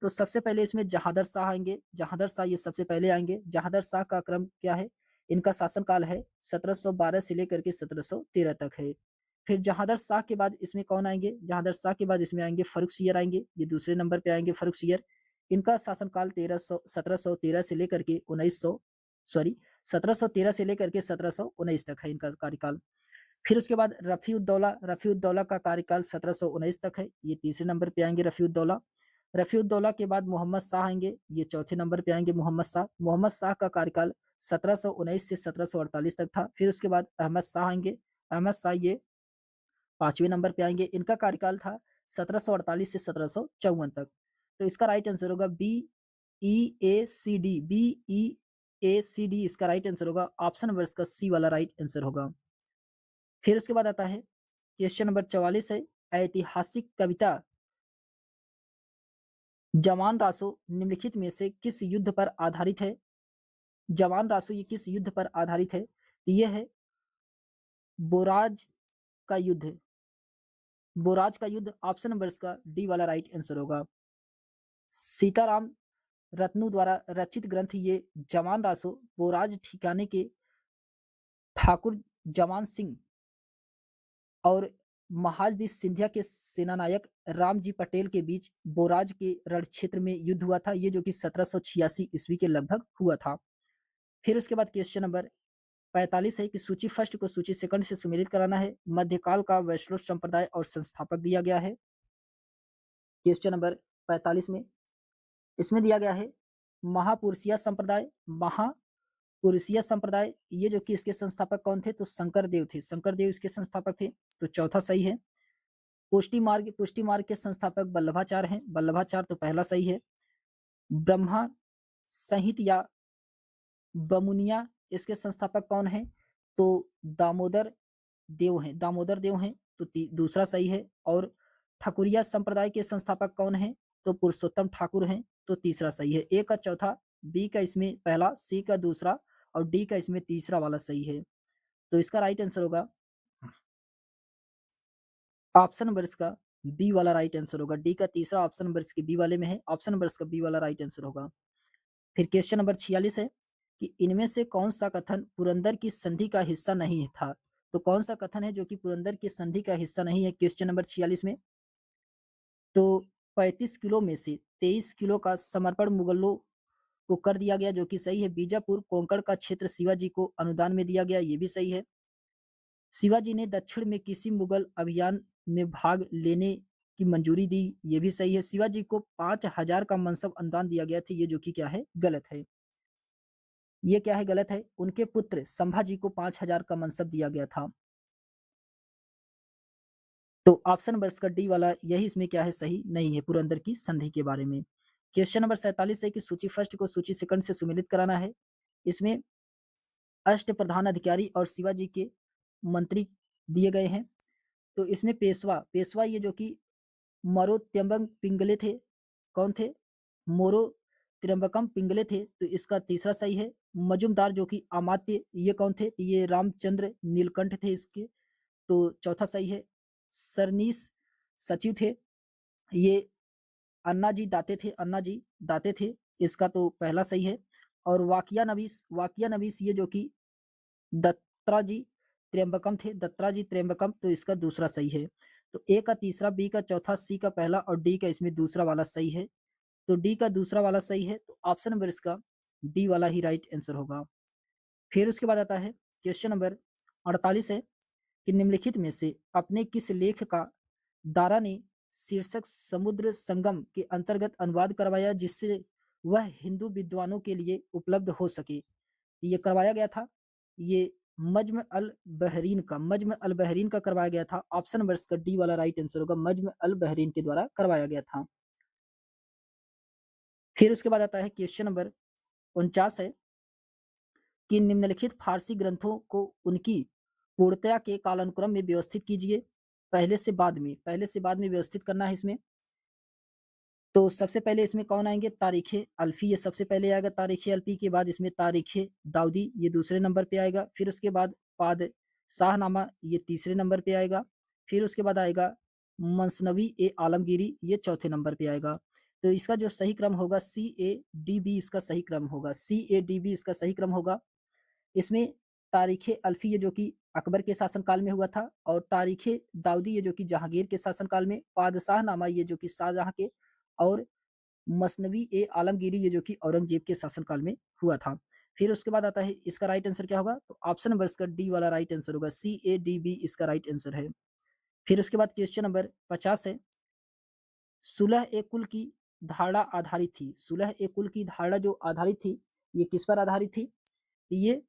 तो सबसे पहले इसमें जहादर शाह आएंगे। जहादर शाह ये सबसे पहले आएंगे। जहादर शाह का क्रम क्या है? इनका शासनकाल है 1712 से लेकर के 1713 तक है। फिर जहांदर शाह के बाद इसमें कौन आएँगे? जहांदर शाह के बाद इसमें आएँगे फ़र्रुखसियर आएँगे, ये दूसरे नंबर पे आएँगे फ़र्रुखसियर। इनका शासनकाल 1713 से लेकर के 1713 से लेकर के 1719 तक है इनका कार्यकाल। फिर उसके बाद रफ़ीउद्दौला का कार्यकाल 1719 तक है, ये तीसरे नंबर पे आएँगे रफ़ीउद्दौला। रफ़ीउद्दौला के बाद मोहम्मद शाह आएँगे, ये चौथे नंबर पे आएँगे मोहम्मद शाह। मोहम्मद शाह का कार्यकाल 1719 से 1748 तक था। फिर उसके बाद अहमद शाह आएँगे, अहमद शाह ये 5वें नंबर पे आएँगे, इनका कार्यकाल था 1748 से 1754 तक। तो इसका राइट आंसर होगा बी-ई-ए-सी-डी इसका राइट आंसर होगा। ऑप्शन नंबर इसका सी वाला राइट आंसर होगा। फिर उसके बाद आता है क्वेश्चन नंबर 44 है, ऐतिहासिक कविता जवान रासो निम्नलिखित में से किस युद्ध पर आधारित है? जवान रासो ये किस युद्ध पर आधारित है? तो ये है बोराज का युद्ध। बोराज का युद्ध ऑप्शन नंबर इसका डी वाला राइट आंसर होगा। सीताराम रत्नू द्वारा रचित ग्रंथ ये जवान रासो बोराज ठिकाने के ठाकुर जवान सिंह और महादजी सिंधिया के सेनानायक रामजी पटेल के बीच बोराज के रण क्षेत्र में युद्ध हुआ था, ये जो कि 1786 ईस्वी के लगभग हुआ था। फिर उसके बाद क्वेश्चन नंबर 45 है कि सूची फर्स्ट को सूची सेकंड से सुमेलित कराना है। मध्यकाल का वैष्णव संप्रदाय और संस्थापक दिया गया है क्वेश्चन नंबर 45 में। इसमें दिया गया है महापुरुषीय संप्रदाय। महापुरुषीय संप्रदाय ये जो कि इसके संस्थापक कौन थे? तो शंकर देव थे, शंकर देव इसके संस्थापक थे, तो चौथा सही है। पुष्टि मार्ग के संस्थापक वल्लभाचार्य हैं, वल्लभाचार्य तो पहला सही है। ब्रह्मा संहित या बमुनिया इसके संस्थापक कौन है? तो दामोदर देव हैं, दामोदर देव हैं, तो दूसरा सही है। और ठाकुरिया संप्रदाय के संस्थापक कौन हैं? तो पुरुषोत्तम ठाकुर हैं, तो तीसरा सही है। ए का चौथा, बी का इसमें पहला, सी का दूसरा और डी का इसमें तीसरा वाला सही है। तो इसका राइट आंसर होगा ऑप्शन नंबर इसका बी वाला राइट आंसर होगा। डी का तीसरा ऑप्शन नंबर इसके बी वाले में है, ऑप्शन नंबर इसका बी वाला राइट आंसर होगा। फिर क्वेश्चन नंबर 46 है कि इनमें से कौन सा कथन पुरंदर की संधि का हिस्सा नहीं था? तो कौन सा कथन है जो कि पुरंदर की संधि का हिस्सा नहीं है क्वेश्चन नंबर 46 में? तो 35 किलो में से 23 किलो का समर्पण मुगलों को कर दिया गया, जो कि सही है। बीजापुर कोंकण का क्षेत्र शिवाजी को अनुदान में दिया गया, ये भी सही है। शिवाजी ने दक्षिण में किसी मुगल अभियान में भाग लेने की मंजूरी दी, ये भी सही है। शिवाजी को 5000 का मनसब अनुदान दिया गया था, ये जो कि क्या है? गलत है। ये क्या है? गलत है। उनके पुत्र संभाजी को 5000 का मनसब दिया गया था। तो ऑप्शन नंबर इसका डी वाला यही इसमें क्या है? सही नहीं है पुरंदर की संधि के बारे में। क्वेश्चन नंबर 47 है कि सूची फर्स्ट को सूची सेकंड से सुमेलित कराना है। इसमें अष्ट प्रधान अधिकारी और शिवाजी के मंत्री दिए गए हैं। तो इसमें पेशवा ये जो कि मरो त्र्यंबक पिंगले थे, कौन थे? मोरो त्र्यंबकम पिंगले थे, तो इसका तीसरा सही है। मजूमदार जो कि अमात्य ये कौन थे? तो ये रामचंद्र नीलकंठ थे इसके, तो चौथा सही है। सरनीस सचिव थे, ये अन्ना जी दाते थे, इसका तो पहला सही है। और वाकिया नवीस ये जो कि दत्ताजी त्र्यंबकम थे, दत्ताजी त्र्यंबकम, तो इसका दूसरा सही है। तो ए का तीसरा, बी का चौथा, सी का पहला और डी का इसमें दूसरा वाला सही है। तो डी का दूसरा वाला सही है, तो ऑप्शन नंबर इसका डी वाला ही राइट आंसर होगा। फिर उसके बाद आता है क्वेश्चन नंबर 48 है कि निम्नलिखित में से अपने किस लेख का दारा ने शीर्षक समुद्र संगम के अंतर्गत अनुवाद करवाया जिससे वह हिंदू विद्वानों के लिए उपलब्ध हो सके? ये करवाया गया था, ये मज्म अल बहरीन का करवाया गया था। ऑप्शन नंबर इसका डी वाला राइट आंसर होगा, मज्म अल बहरीन के द्वारा करवाया गया था। फिर उसके बाद आता है क्वेश्चन नंबर 49 है कि निम्नलिखित फारसी ग्रंथों को उनकी पूर्णतया के कालानुक्रम में व्यवस्थित कीजिए। पहले से बाद में व्यवस्थित करना है इसमें। तो सबसे पहले इसमें कौन आएंगे? तारीख अल्फी, ये सबसे पहले आएगा तारीख अल्फी के बाद इसमें तारीख दाऊदी, ये दूसरे नंबर पे आएगा। फिर उसके बाद शाहनामा, ये तीसरे नंबर पे आएगा। फिर उसके बाद आएगा मसनवी ए आलमगीरी, ये चौथे नंबर पे आएगा। तो इसका जो सही क्रम होगा CADB इसका सही क्रम होगा, CADB इसका सही क्रम होगा। इसमें तारीख़ अल्फ़ी ये जो कि अकबर के शासनकाल में हुआ था और तारीख़ दाऊदी ये जो कि जहांगीर के शासनकाल में, पादशाहनामा ये जो कि शाहजहाँ के और मसनवी-ए-आलमगीरी ये जो कि औरंगज़ेब के शासनकाल में हुआ था। फिर उसके बाद आता है इसका राइट आंसर क्या होगा? तो ऑप्शन नंबर इसका डी वाला राइट आंसर होगा, CADB इसका राइट आंसर है। फिर उसके बाद क्वेश्चन नंबर 50 है, सुलह-ए-कुल की धारणा आधारित थी। सुलह-ए-कुल की धारणा जो आधारित थी, ये किस पर आधारित थी? ये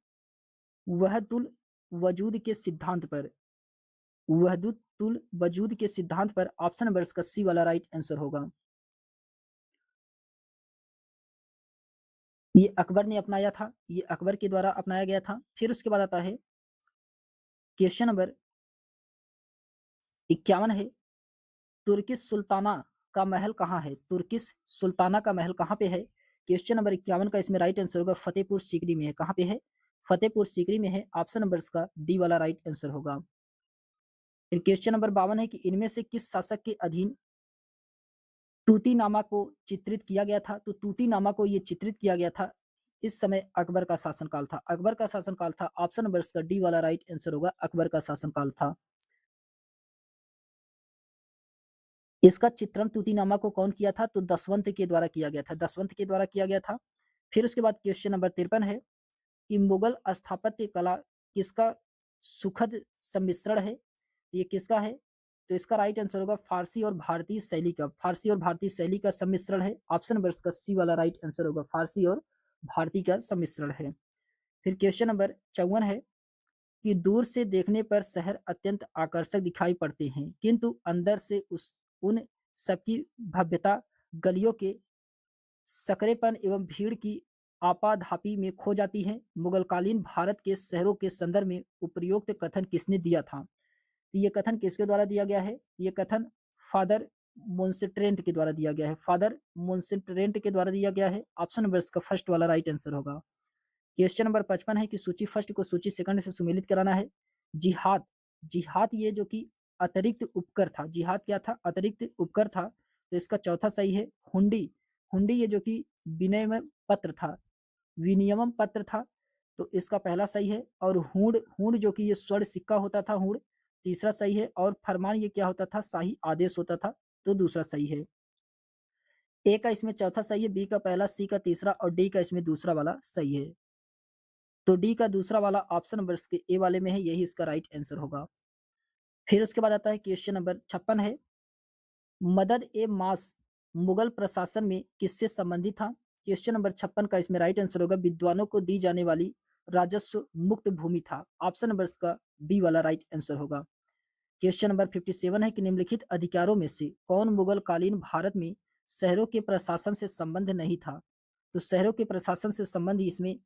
वहदतुल वजूद के सिद्धांत पर, वहदतुल वजूद के सिद्धांत पर ऑप्शन नंबर इसका सी वाला राइट आंसर होगा। ये अकबर ने अपनाया था, ये अकबर के द्वारा अपनाया गया था। फिर उसके बाद आता है क्वेश्चन नंबर 51 है, तुर्किश सुल्ताना का महल कहाँ है? तुर्किश सुल्ताना का महल कहाँ पे है? क्वेश्चन नंबर 51 का इसमें राइट आंसर होगा फतेहपुर सीकरी में है। कहाँ पे है? फतेहपुर सीकरी में है। ऑप्शन नंबर इसका डी वाला राइट आंसर होगा। फिर क्वेश्चन नंबर 52 है कि इनमें से किस शासक के अधीन तूतीनामा को चित्रित किया गया था? तो तूतीनामा को ये चित्रित किया गया था, इस समय अकबर का शासनकाल था। अकबर का शासनकाल था। ऑप्शन नंबर इसका डी वाला राइट आंसर होगा, अकबर का शासनकाल था। इसका चित्रण तूतीनामा को कौन किया था? तो दसवंत के द्वारा किया गया था। दसवंत के द्वारा किया गया था। फिर उसके बाद क्वेश्चन नंबर 53 है कि मुगल स्थापत्य कला किसका सुखद सम्मिश्रण है? ये किसका है? तो इसका राइट आंसर होगा फारसी और भारतीय शैली का। फारसी और भारतीय शैली का सम्मिश्रण है। ऑप्शन नंबर इसका सी वाला राइट आंसर होगा, फारसी और भारतीय का सम्मिश्रण है। फिर क्वेश्चन नंबर 54 है कि दूर से देखने पर शहर अत्यंत आकर्षक दिखाई पड़ते हैं, किंतु अंदर से उस उन सबकी भव्यता गलियों के सकरेपन एवं भीड़ की आपाधापी में खो जाती है। मुगलकालीन भारत के शहरों के संदर्भ में उपरोक्त कथन किसने दिया था? तो ये कथन किसके द्वारा दिया गया है? ये कथन फादर मोन्सेट्रेंट के द्वारा दिया गया है। फादर मोन्सेट्रेंट के द्वारा दिया गया है। ऑप्शन नंबर इसका फर्स्ट वाला राइट आंसर होगा। क्वेश्चन नंबर 55 है कि सूची फर्स्ट को सूची सेकंड से सुमेलित कराना है। जिहाद, जिहाद ये जो कि अतिरिक्त उपकर था। जिहाद क्या था? अतिरिक्त उपकर था। तो इसका चौथा सही है। हुंडी, हुंडी ये जो कि विनिमय पत्र था, विनियमन पत्र था, तो इसका पहला सही है। और हूण, हूण जो कि ये स्वर्ण सिक्का होता था, हूण तीसरा सही है। और फरमान ये क्या होता था? शाही आदेश होता था, तो दूसरा सही है। ए का इसमें चौथा सही है, बी का पहला, सी का तीसरा और डी का इसमें दूसरा वाला सही है। तो डी का दूसरा वाला ऑप्शन नंबर इसके ए वाले में है, यही इसका राइट आंसर होगा। फिर उसके बाद आता है क्वेश्चन नंबर 56 है, मदद ए मास मुगल प्रशासन में किससे संबंधित था? क्वेश्चन नंबर 56 का इसमें राइट आंसर होगा विद्वानों को दी जाने वाली राजस्व मुक्त भूमि था। ऑप्शन नंबर इसका बी वाला राइट आंसर होगा। क्वेश्चन नंबर 57 है कि निम्नलिखित अधिकारों में से कौन मुगल कालीन भारत में शहरों के प्रशासन से संबंध नहीं था? तो शहरों के प्रशासन से संबंध इसमें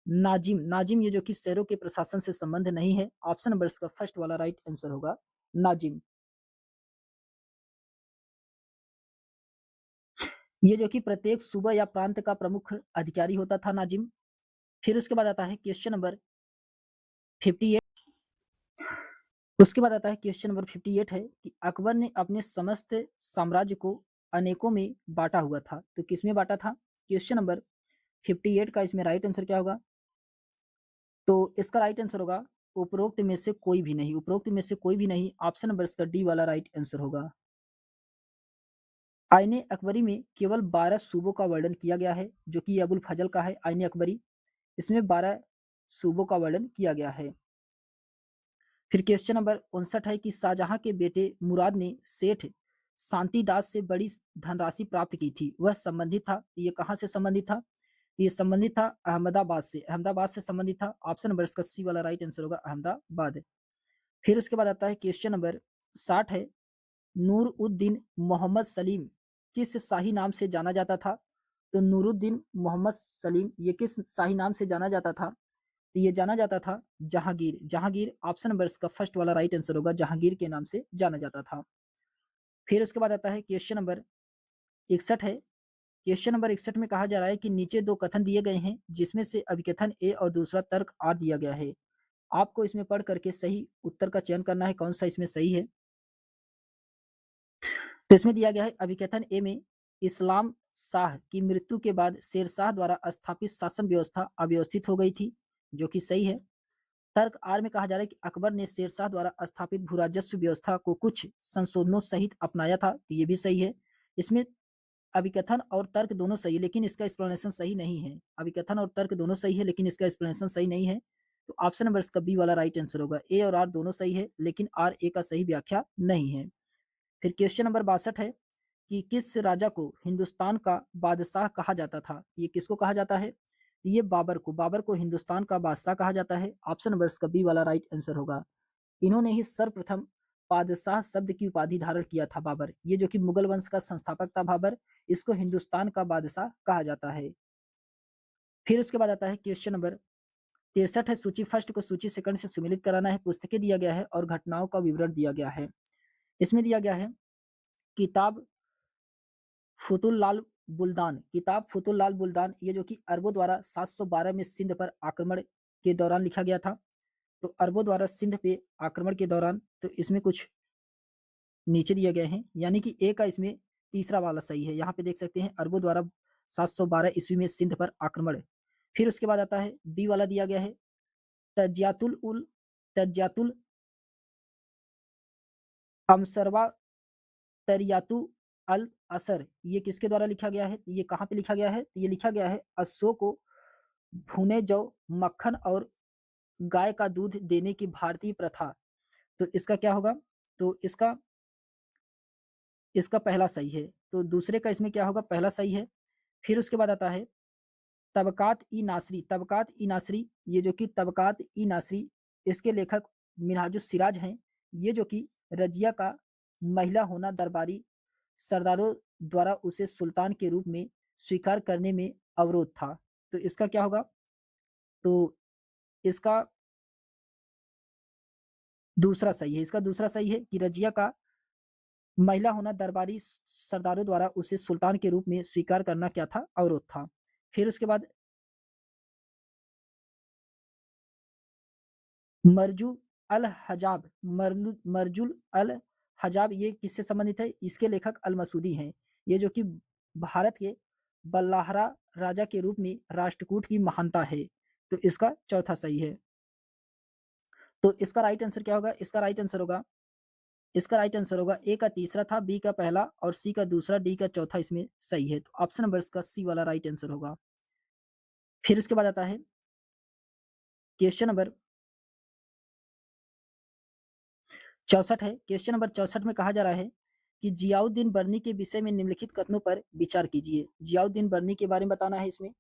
नाजिम, नाजिम ये जो कि शहरों के प्रशासन से संबंध नहीं है। ऑप्शन नंबर इसका फर्स्ट वाला राइट आंसर होगा, नाजिम। ये जो कि प्रत्येक सूबा या प्रांत का प्रमुख अधिकारी होता था, नाजिम। फिर उसके बाद आता है क्वेश्चन नंबर 58। उसके बाद आता है क्वेश्चन नंबर 58 है कि अकबर ने अपने समस्त साम्राज्य को अनेकों में बांटा हुआ था, तो किसमें बांटा था? क्वेश्चन नंबर 58 का इसमें राइट आंसर क्या होगा? तो इसका राइट आंसर होगा उपरोक्त में से कोई भी नहीं। उपरोक्त में से कोई भी नहीं। ऑप्शन नंबर इसका डी वाला राइट आंसर होगा। आईने अकबरी में केवल 12 सूबों का वर्णन किया गया है, जो कि अबुल फजल का है आईने अकबरी। इसमें 12 सूबों का वर्णन किया गया है। फिर क्वेश्चन नंबर 59 है कि शाहजहां के बेटे मुराद ने सेठ शांतिदास से बड़ी धनराशि प्राप्त की थी, वह संबंधित था, ये कहाँ से संबंधित था? ये संबंधित था अहमदाबाद से। अहमदाबाद से संबंधित था। ऑप्शन नंबर इसका सी वाला राइट आंसर होगा, अहमदाबाद। फिर उसके बाद आता है क्वेश्चन नंबर 60 है, नूर उद्दीन मोहम्मद सलीम किस शाही नाम से जाना जाता था? तो नूरुद्दीन मोहम्मद सलीम ये किस शाही नाम से जाना जाता था? तो ये जाना जाता था जहांगीर। जहांगीर ऑप्शन नंबर इसका फर्स्ट वाला राइट आंसर होगा, जहांगीर के नाम से जाना जाता था। फिर उसके बाद आता है क्वेश्चन नंबर 61 है। क्वेश्चन नंबर 61 में कहा जा रहा है कि नीचे दो कथन दिए गए हैं, जिसमें से अभिकथन ए और दूसरा तर्क आर दिया गया है। आपको इसमें पढ़ करके सही उत्तर का चयन करना है, कौन सा इसमें सही है। तो इसमें दिया गया है अभिकथन ए में इस्लाम शाह की मृत्यु के बाद शेरशाह द्वारा स्थापित शासन व्यवस्था अव्यवस्थित हो गई थी। जो कि सही है। तर्क आर में कहा जा रहा है कि अकबर ने शेरशाह द्वारा स्थापित भू-राजस्व व्यवस्था को कुछ संशोधनों सहित अपनाया था, तो ये भी सही है। इसमें अभिकथन और तर्क दोनों सही है, लेकिन इसका एक्सप्लेनेशन सही नहीं है। अभिकथन और तर्क दोनों सही है, लेकिन इसका एक्सप्लेनेशन सही नहीं है। तो ऑप्शन नंबर इसका बी वाला राइट आंसर होगा। ए और आर दोनों सही है, लेकिन आर ए का सही व्याख्या नहीं है। फिर क्वेश्चन नंबर 62 है कि किस राजा को हिंदुस्तान का बादशाह कहा जाता था? ये किसको कहा जाता है? ये बाबर को हिंदुस्तान का बादशाह कहा जाता है। ऑप्शन नंबर इसका बी वाला राइट आंसर होगा। इन्होंने ही सर्वप्रथम बादशाह शब्द की उपाधि धारण किया था बाबर। ये जो कि मुगल वंश का संस्थापक था बाबर, इसको हिंदुस्तान का बादशाह कहा जाता है। फिर उसके बाद आता है क्वेश्चन नंबर 63 है। सूची फर्स्ट को सूची सेकंड से सुमेलित कराना है। पुस्तकें दिया गया है और घटनाओं का विवरण दिया गया है। इसमें दिया गया है किताब फुतुल लाल बुल्दान। किताब फुतुल लाल बुल्दान ये जो कि अरबों द्वारा 712 में सिंध पर आक्रमण के दौरान लिखा गया था। तो अरबों द्वारा सिंध पे आक्रमण के दौरान, तो इसमें कुछ नीचे दिए गए हैं, यानी कि ए का इसमें तीसरा वाला सही है। यहाँ पे देख सकते हैं अरबों द्वारा 712 ईस्वी में सिंध पर आक्रमण। फिर उसके बाद आता है बी वाला दिया गया है तज्यातुल अमसरवा तरियातु अल असर। ये किसके द्वारा लिखा गया है? ये कहाँ पे लिखा गया है? ये लिखा गया है अशोक को भुने जौ, मक्खन और गाय का दूध देने की भारतीय प्रथा। तो इसका क्या होगा? तो इसका इसका पहला सही है। तो दूसरे का इसमें क्या होगा? पहला सही है। फिर उसके बाद आता है तबकात ई नासरी। ये जो कि तबकात ई नासरी, इसके लेखक मिनहाजुस सिराज हैं। ये जो कि रजिया का महिला होना दरबारी सरदारों द्वारा उसे सुल्तान के रूप में स्वीकार करने में अवरोध था। तो इसका क्या होगा? तो इसका दूसरा सही है। इसका दूसरा सही है कि रजिया का महिला होना दरबारी सरदारों द्वारा उसे सुल्तान के रूप में स्वीकार करना क्या था? अवरोध था। फिर उसके बाद मरजू अल हजाब मरजुल अल हजाब ये किससे संबंधित है? इसके लेखक अल मसूदी हैं। ये जो कि भारत के बल्लाहरा राजा के रूप में राष्ट्रकूट की महानता है। तो इसका चौथा सही है। तो इसका राइट आंसर क्या होगा? इसका राइट आंसर होगा ए का तीसरा था, बी का पहला और सी का दूसरा, डी का चौथा इसमें सही है। तो ऑप्शन नंबर इसका सी वाला राइट आंसर होगा। फिर उसके बाद आता है क्वेश्चन नंबर 64 है। क्वेश्चन नंबर 64 में कहा जा रहा है कि जियाउद्दीन बर्नी के विषय में निम्नलिखित कथनों पर विचार कीजिए। जियाउद्दीन बर्नी के बारे में बताना है इसमें।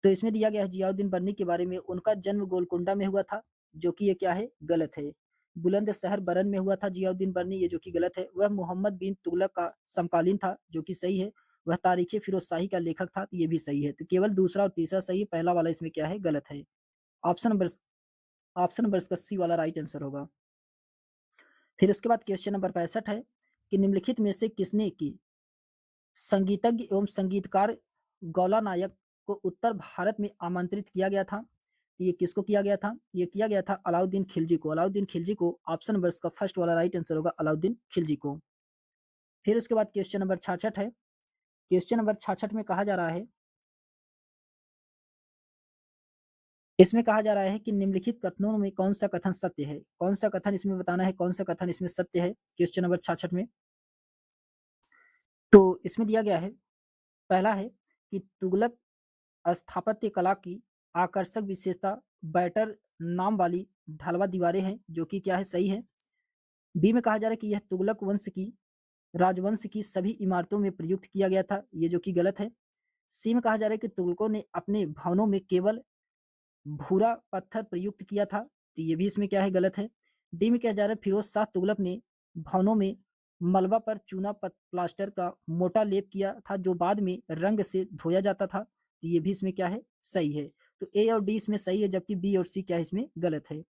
तो इसमें दिया गया है जियाउद्दीन बर्नी के बारे में, उनका जन्म गोलकुंडा में हुआ था, जो कि ये क्या है? गलत है। बुलंदशहर बरन में हुआ था जियाउद्दीन बर्नी, ये जो कि गलत है। वह मोहम्मद बिन तुगलक का समकालीन था, जो कि सही है। वह तारीख फिरोज शाही का लेखक था, तो ये भी सही है। तो केवल दूसरा और तीसरा सही है, पहला वाला इसमें क्या है? गलत है। ऑप्शन नंबर ऑप्शन नंबर इसका सी वाला राइट आंसर होगा। फिर उसके बाद क्वेश्चन नंबर 65 है कि निम्नलिखित में से किसने की संगीतज्ञ एवं संगीतकार गौला नायक को उत्तर भारत में आमंत्रित किया गया था? तो ये किसको किया गया था? ये किया गया था अलाउद्दीन खिलजी को। अलाउद्दीन खिलजी को। ऑप्शन नंबर इसका फर्स्ट वाला राइट आंसर होगा, अलाउद्दीन खिलजी को। फिर उसके बाद क्वेश्चन नंबर 66 है। क्वेश्चन नंबर 66 में कहा जा रहा है, इसमें कहा जा रहा है कि निम्नलिखित कथनों में कौन सा कथन सत्य है? कौन सा कथन इसमें बताना है, कौन सा कथन इसमें सत्य है? क्वेश्चन नंबर 66 में। तो इसमें दिया गया है, पहला है कि तुगलक स्थापत्य कला की आकर्षक विशेषता बैटर नाम वाली ढलवा दीवारें हैं, जो कि क्या है? सही है। बी में कहा जा रहा है कि यह तुगलक वंश की राजवंश की सभी इमारतों में प्रयुक्त किया गया था, ये जो कि गलत है। सी में कहा जा रहा है कि तुगलकों ने अपने भवनों में केवल भूरा पत्थर प्रयुक्त किया था, तो ये भी इसमें क्या है? गलत है। डी में कहा जा रहा है फिरोज शाह तुगलक ने भवनों में मलबा पर चूना प्लास्टर का मोटा लेप किया था, जो बाद में रंग से धोया जाता था, तो ये भी इसमें क्या है? सही है। तो ए और डी इसमें सही है, जबकि बी और सी क्या है? इसमें गलत है।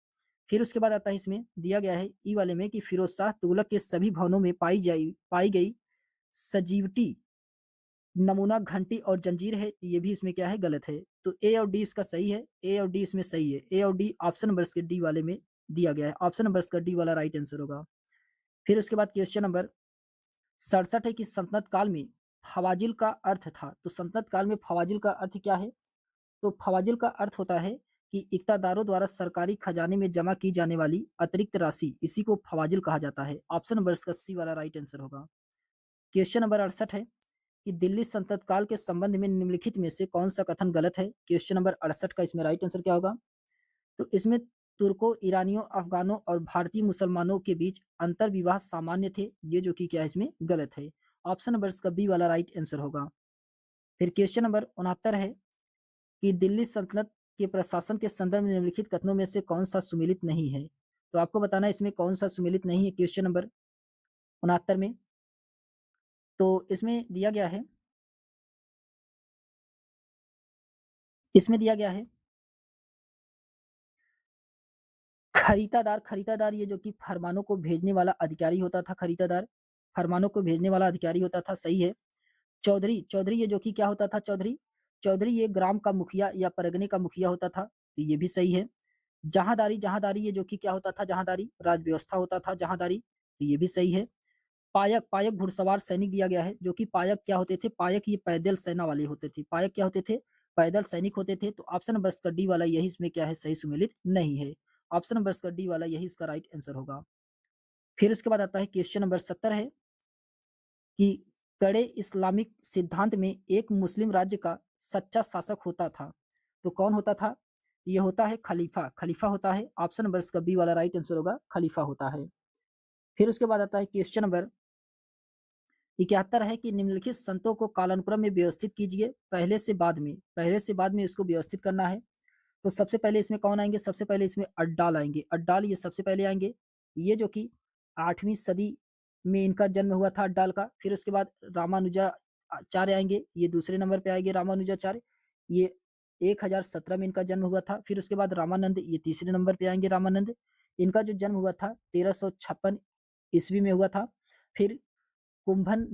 फिर उसके बाद आता है, इसमें दिया गया है ई वाले में कि फिरोज शाह तुगलक के सभी भवनों में पाई गई सजीवटी नमूना घंटी और जंजीर है, ये भी इसमें क्या है? गलत है। तो ए और डी इसका सही है। ए और डी इसमें सही है। ए और डी ऑप्शन नंबर इसके डी वाले में दिया गया है। ऑप्शन नंबर इसका डी वाला राइट आंसर होगा। फिर उसके बाद क्वेश्चन नंबर 67 है कि सल्तनत काल में फवाजिल का अर्थ था। तो सल्तनत काल में फवाजिल का अर्थ क्या है? तो फवाजिल का अर्थ होता है कि इक़्तादारों द्वारा सरकारी खजाने में जमा की जाने वाली अतिरिक्त राशि, इसी को फ़वाज़िल कहा जाता है। ऑप्शन नंबर इसका सी वाला राइट आंसर होगा। क्वेश्चन नंबर 68 है कि दिल्ली सल्तनत काल के संबंध में निम्नलिखित में से कौन-सा कथन गलत है? क्वेश्चन नंबर 68 का इसमें राइट आंसर क्या होगा? तो इसमें तुर्कों, ईरानियों, अफ़गानों और भारतीय मुसलमानों के बीच अंतर्विवाह सामान्य थे, ये जो कि क्या है इसमें गलत है। ऑप्शन नंबर इसका बी वाला राइट आंसर होगा। फिर क्वेश्चन नंबर 69 है कि दिल्ली सल्तनत के प्रशासन के संदर्भ में निम्नलिखित कथनों में से कौन-सा सुमेलित नहीं है? तो आपको बताना है इसमें कौन-सा सुमेलित नहीं है क्वेश्चन नंबर 69 में। तो इसमें दिया गया है इसमें दिया गया है खरीदादार खरीदादार ये जो कि फरमानों को भेजने वाला अधिकारी होता था खरीदादार, फरमानों को भेजने वाला अधिकारी होता था, सही है। चौधरी चौधरी ये जो कि क्या होता था चौधरी? चौधरी ये ग्राम का मुखिया या परगने का मुखिया होता था, तो ये भी सही है। जहाँदारी जहाँदारी ये जो कि क्या होता था जहाँदारी? राज व्यवस्था होता था जहाँदारी, तो ये भी सही है। पायक पायक घुड़सवार सैनिक दिया गया है, जो कि पायक क्या होते थे? पायक ये पैदल सेना वाले होते थे। पायक क्या होते थे? पैदल सैनिक होते थे। तो ऑप्शन नंबर इसका डी वाला यही इसमें क्या है सही सुमेलित नहीं है। ऑप्शन नंबर इसका डी वाला यही इसका राइट आंसर होगा। फिर उसके बाद आता है क्वेश्चन नंबर 70 है कि कड़े इस्लामिक सिद्धांत में एक मुस्लिम राज्य का सच्चा शासक होता था। तो कौन होता था? ये होता है खलीफा, खलीफा होता है। ऑप्शन नंबर इसका बी वाला राइट आंसर होगा, खलीफा होता है। फिर उसके बाद आता है क्वेश्चन नंबर 71 है कि निम्नलिखित संतों को कालानुक्रम में व्यवस्थित कीजिए, पहले से बाद में इसको व्यवस्थित करना है। तो सबसे पहले इसमें कौन आएँगे? सबसे पहले इसमें अड्डाल आएँगे, अड्डाल ये सबसे पहले आएँगे। ये जो कि 8वीं सदी में इनका जन्म हुआ था अड्डाल का। फिर उसके बाद रामानुजाचार्य आएँगे, ये दूसरे नंबर पे आएँगे रामानुजाचार्य, ये 1017 में इनका जन्म हुआ था। फिर उसके बाद रामानंद, ये तीसरे नंबर पे आएँगे रामानंद। इनका जो जन्म हुआ था 1356 ईस्वी में हुआ था। फिर कुंभन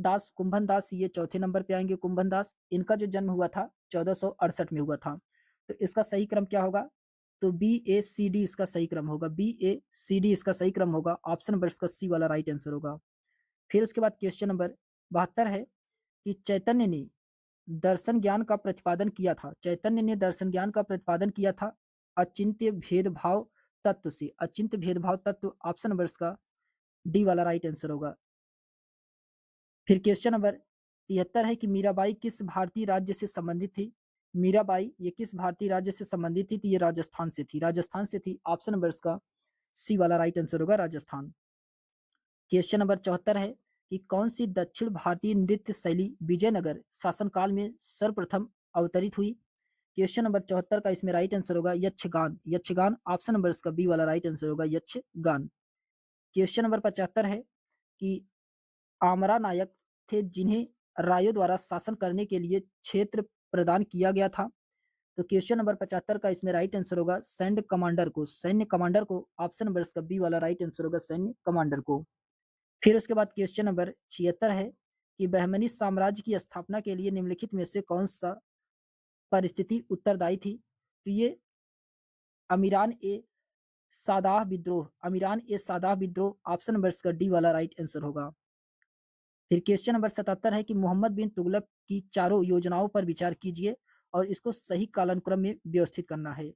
दास ये चौथे नंबर पे आएँगे कुंभन दास, इनका जो जन्म हुआ था 1468 में हुआ था। तो इसका सही क्रम क्या होगा? तो बी-ए-सी-डी इसका सही क्रम होगा, बी-ए-सी-डी इसका सही क्रम होगा, ऑप्शन नंबर इसका सी वाला राइट आंसर होगा। फिर उसके बाद क्वेश्चन नंबर 72 है कि चैतन्य ने दर्शन ज्ञान का प्रतिपादन किया था, चैतन्य ने दर्शन ज्ञान का प्रतिपादन किया था अचिंत्य भेदभाव तत्व से, अचिंत्य भेदभाव तत्व, ऑप्शन नंबर इसका डी वाला राइट आंसर होगा। फिर क्वेश्चन नंबर 73 है कि मीराबाई किस भारतीय राज्य से संबंधित थी? मीराबाई ये किस भारतीय राज्य से संबंधित थी? तो ये राजस्थान से थी, राजस्थान से थी। ऑप्शन नंबर इसका सी वाला राइट आंसर होगा, राजस्थान। क्वेश्चन नंबर 74 है कि कौन सी दक्षिण भारतीय नृत्य शैली विजयनगर शासनकाल में सर्वप्रथम अवतरित हुई? क्वेश्चन नंबर 74 का इसमें राइट आंसर होगा यक्षगान, यक्षगान, ऑप्शन नंबर इसका बी वाला राइट आंसर होगा, यक्षगान। क्वेश्चन नंबर 75 है कि आमरा नायक थे जिन्हें रायों द्वारा शासन करने के लिए क्षेत्र प्रदान किया गया था। तो क्वेश्चन नंबर 75 का इसमें राइट आंसर होगा सैन्य कमांडर को, ऑप्शन नंबर इसका बी वाला राइट आंसर होगा, सैन्य कमांडर को। फिर उसके बाद क्वेश्चन नंबर 76 है कि बहमनी साम्राज्य की स्थापना के लिए निम्नलिखित में से कौन सा परिस्थिति उत्तरदायी थी? तो ये अमीरान ए अमीरान ए सादाह विद्रोह, ऑप्शन नंबर इसका डी वाला राइट आंसर होगा। फिर क्वेश्चन नंबर 77 है कि मोहम्मद बिन तुगलक की चारों योजनाओं पर विचार कीजिए और इसको सही कालानुक्रम में व्यवस्थित करना है।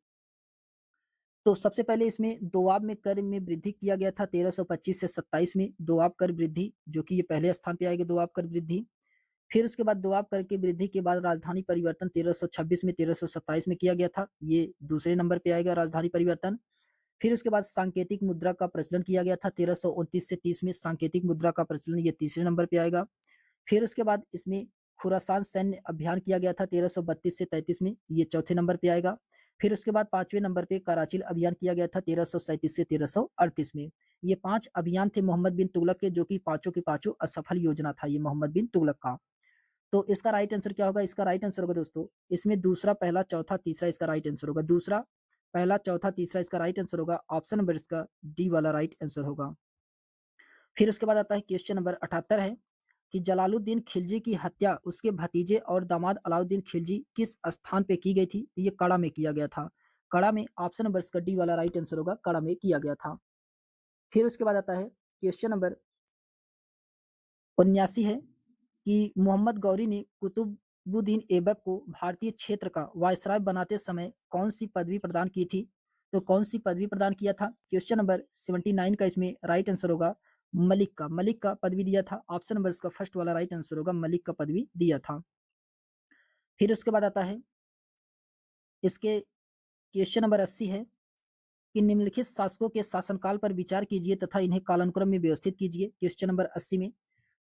तो सबसे पहले इसमें दोआब में कर में वृद्धि किया गया था 1325 से 27 में, दोआब कर वृद्धि, जो कि ये पहले स्थान पे आएगा दोआब कर वृद्धि। फिर उसके बाद दोआब कर की वृद्धि के बाद राजधानी परिवर्तन 1326 में 1327 में किया गया था, ये दूसरे नंबर पे आएगा राजधानी परिवर्तन। फिर उसके बाद सांकेतिक मुद्रा का प्रचलन किया गया था 1329 से 30 में, सांकेतिक मुद्रा का प्रचलन ये तीसरे नंबर पे आएगा। फिर उसके बाद इसमें खुरासान सैन्य अभियान किया गया था 1332 से 33 में, ये चौथे नंबर पे आएगा। फिर उसके बाद 5वें नंबर पे कराचिल अभियान किया गया था 1337 से 1338 में। ये 5 अभियान थे मोहम्मद बिन तुगलक के, जो कि पाँचों के पाँचों असफल योजना था ये मोहम्मद बिन तुगलक का। तो इसका राइट आंसर क्या होगा? इसका राइट आंसर होगा दोस्तों, इसमें दूसरा, पहला, चौथा, तीसरा इसका राइट आंसर होगा। दूसरा, पहला, चौथा, तीसरा इसका राइट आंसर होगा। ऑप्शन नंबर इसका डी वाला राइट आंसर होगा। फिर उसके बाद आता है क्वेश्चन नंबर 78 है कि जलालुद्दीन खिलजी की हत्या उसके भतीजे और दामाद अलाउद्दीन खिलजी किस स्थान पे की गई थी? तो ये कड़ा में किया गया था। कड़ा में, ऑप्शन नंबर इसका डी वाला राइट आंसर होगा, कड़ा में किया गया था। फिर उसके बाद आता है क्वेश्चन नंबर 79 है कि मोहम्मद गौरी ने कुतुब कुतुबुद्दीन ऐबक को भारतीय क्षेत्र का वायसराय बनाते समय कौन सी पदवी प्रदान की थी? तो कौन सी पदवी प्रदान किया था? क्वेश्चन नंबर 79 का इसमें राइट आंसर होगा मलिक का पदवी दिया था। ऑप्शन नंबर इसका फर्स्ट वाला राइट आंसर होगा, मलिक का पदवी दिया था। फिर उसके बाद आता है इसके क्वेश्चन नंबर 80 है कि निम्नलिखित शासकों के शासनकाल पर विचार कीजिए तथा इन्हें कालानुक्रम में व्यवस्थित कीजिए। क्वेश्चन नंबर 80 में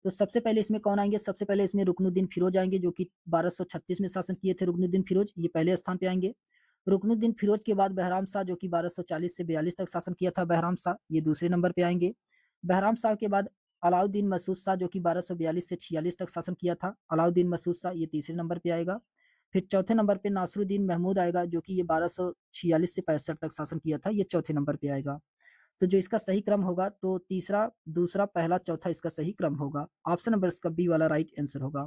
तो सबसे पहले इसमें कौन आएंगे? सबसे पहले इसमें रुकनुद्दीन फिरोज आएंगे, जो कि 1236 में शासन किए थे। रुकनुद्दीन फिरोज ये पहले स्थान पे आएंगे। रुकनुद्दीन फिरोज के बाद बहराम शाह, जो कि 1240 से 42 तक शासन किया था, बहराम शाह ये दूसरे नंबर पे आएंगे। बहराम शाह के बाद अलाउद्दीन मसूद शाह, जो कि 1242 से 46 तक शासन किया था, अलाउद्दीन मसूद शाह ये तीसरे नंबर पे आएगा। फिर चौथे नंबर पे नासरुद्दीन महमूद आएगा, जो कि ये 1246 से 65 तक शासन किया था, ये चौथे नंबर पे आएगा। तो जो इसका सही क्रम होगा तो तीसरा, दूसरा, पहला, चौथा इसका सही क्रम होगा। ऑप्शन नंबर इसका बी वाला राइट आंसर होगा।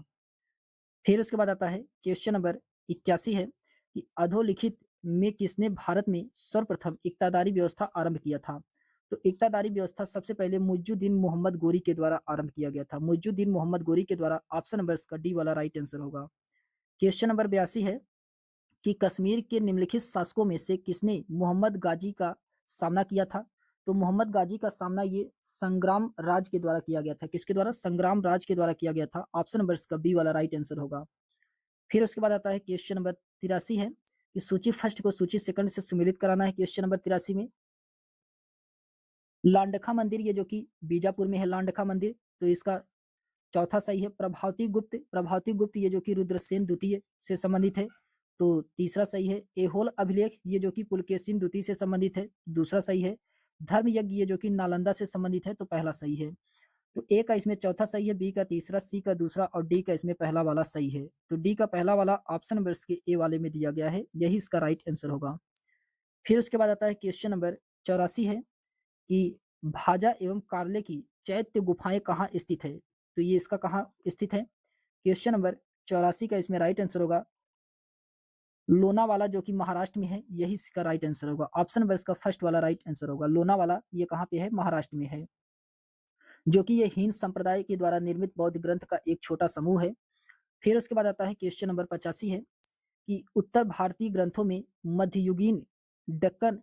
फिर उसके बाद आता है क्वेश्चन नंबर 81 है कि अधोलिखित में किसने भारत में सर्वप्रथम इक्तादारी व्यवस्था आरंभ किया था? तो इक्तादारी व्यवस्था सबसे पहले मुइजुद्दीन मोहम्मद गोरी के द्वारा आरंभ किया गया था। मुइजुद्दीन मोहम्मद गोरी के द्वारा। ऑप्शन नंबर इसका डी वाला राइट आंसर होगा। क्वेश्चन नंबर 82 है कि कश्मीर के निम्नलिखित शासकों में से किसने मोहम्मद गाजी का सामना किया था? तो मोहम्मद गाजी का सामना ये संग्राम राज के द्वारा किया गया था। किसके द्वारा? संग्राम राज के द्वारा किया गया था। ऑप्शन नंबर इसका बी वाला राइट आंसर होगा। फिर उसके बाद आता है क्वेश्चन नंबर 83 है कि सूची फर्स्ट को सूची सेकंड से सुमेलित कराना है। क्वेश्चन नंबर 83 में लांडखा मंदिर, ये जो कि बीजापुर में है लांडखा मंदिर, तो इसका चौथा सही है। प्रभावती गुप्त ये जो कि रुद्रसेन द्वितीय से संबंधित है, तो तीसरा सही है। एहोल अभिलेख ये जो कि पुलकेशिन द्वितीय से संबंधित है, दूसरा सही है। धर्म यज्ञ ये जो कि नालंदा से संबंधित है, तो पहला सही है। तो ए का इसमें चौथा सही है, बी का तीसरा, सी का दूसरा और डी का इसमें पहला वाला सही है। तो डी का पहला वाला ऑप्शन नंबर इसके ए वाले में दिया गया है, यही इसका राइट आंसर होगा। फिर उसके बाद आता है क्वेश्चन नंबर 84 है कि भाजा एवं कार्ले की चैत्य गुफाएं कहाँ स्थित है? तो ये इसका कहाँ स्थित है? क्वेश्चन नंबर 84 का इसमें राइट आंसर होगा लोनावाला, जो कि महाराष्ट्र में है, यही इसका राइट आंसर होगा। ऑप्शन नंबर इसका फर्स्ट वाला राइट आंसर होगा। लोनावाला ये कहाँ पे है? महाराष्ट्र में है, जो कि ये हीन संप्रदाय के द्वारा निर्मित बौद्ध ग्रंथ का एक छोटा समूह है। फिर उसके बाद आता है क्वेश्चन नंबर 85 है कि उत्तर भारतीय ग्रंथों में मध्ययुगीन दक्कन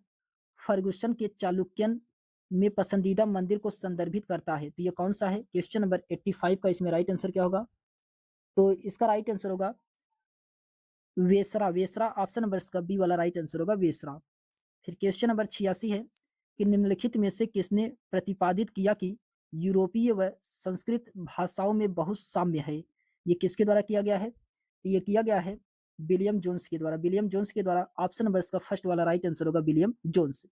फर्गुसन के चालुक्यन में पसंदीदा मंदिर को संदर्भित करता है, तो ये कौन सा है? क्वेश्चन नंबर 85 का इसमें राइट आंसर क्या होगा? तो इसका राइट आंसर होगा वेसरा। ऑप्शन नंबर इसका बी वाला राइट आंसर होगा, वेसरा। फिर क्वेश्चन नंबर 86 है कि निम्नलिखित में से किसने प्रतिपादित किया कि यूरोपीय व संस्कृत भाषाओं में बहुत साम्य है? ये किसके द्वारा किया गया है? तो ये किया गया है विलियम जोन्स के द्वारा। विलियम जोन्स के द्वारा। ऑप्शन नंबर इसका फर्स्ट वाला राइट आंसर होगा, विलियम जोन्स।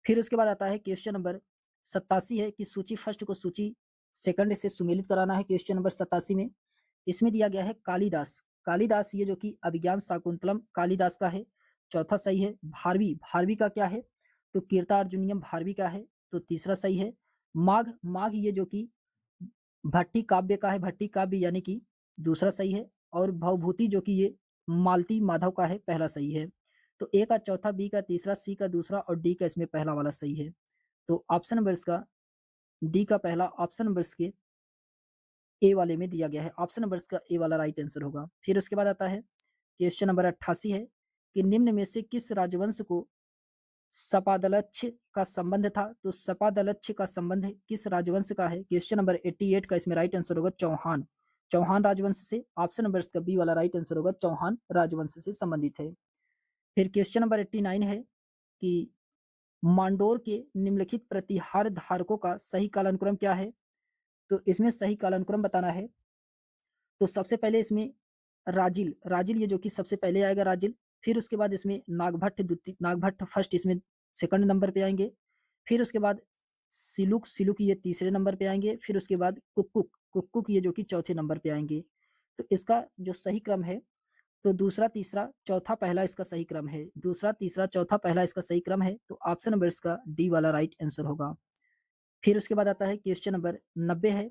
फिर उसके बाद आता है क्वेश्चन नंबर 87 है कि सूची फर्स्ट को सूची सेकंड से सुमेलित कराना है। क्वेश्चन नंबर 87 में इसमें दिया गया है कालिदास। कालिदास ये जो कि अभिज्ञान शाकुंतलम कालिदास का है, चौथा सही है। भारवी, भारवी का क्या है? तो कीर्तार्जुनीयम भारवी का है, तो तीसरा सही है। माघ, माघ ये जो कि भट्टी काव्य का है, भट्टी काव्य यानी कि दूसरा सही है। और भवभूति जो कि ये मालती माधव का है, पहला सही है। तो ए का चौथा, बी का तीसरा, सी का दूसरा और डी का इसमें पहला वाला सही है। तो ऑप्शन नंबर इसका डी का पहला, ऑप्शन नंबर इसके ए वाले में दिया गया है। ऑप्शन नंबर इसका ए वाला राइट आंसर होगा। फिर उसके बाद आता है क्वेश्चन नंबर 88 है कि निम्न में से किस राजवंश को सपादलक्ष का संबंध था? तो सपादलक्ष का संबंध किस राजवंश का है? क्वेश्चन नंबर 88 का इसमें राइट आंसर होगा चौहान। चौहान राजवंश से। ऑप्शन नंबर इसका बी वाला राइट आंसर होगा, चौहान राजवंश से संबंधित है। फिर क्वेश्चन नंबर 89 है कि मांडोर के निम्नलिखित प्रतिहार धारकों का सही कालानुक्रम क्या है? तो इसमें सही कालानुक्रम बताना है। तो सबसे पहले इसमें राजिल, राजिल ये जो कि सबसे पहले आएगा राजिल। फिर उसके बाद इसमें नागभट्ट द्वितीय, नागभट्ट फर्स्ट इसमें सेकंड नंबर पे आएंगे। फिर उसके बाद सिलुक, सिलुक ये तीसरे नंबर पे आएंगे। फिर उसके बाद कुक्कुक, कुक्कुक ये जो कि चौथे नंबर पे आएंगे। तो इसका जो सही क्रम है तो दूसरा, तीसरा, चौथा, पहला इसका सही क्रम है। दूसरा, तीसरा, चौथा, पहला इसका सही क्रम है। तो ऑप्शन नंबर इसका डी वाला राइट आंसर होगा। फिर उसके बाद आता है क्वेश्चन नंबर 90 है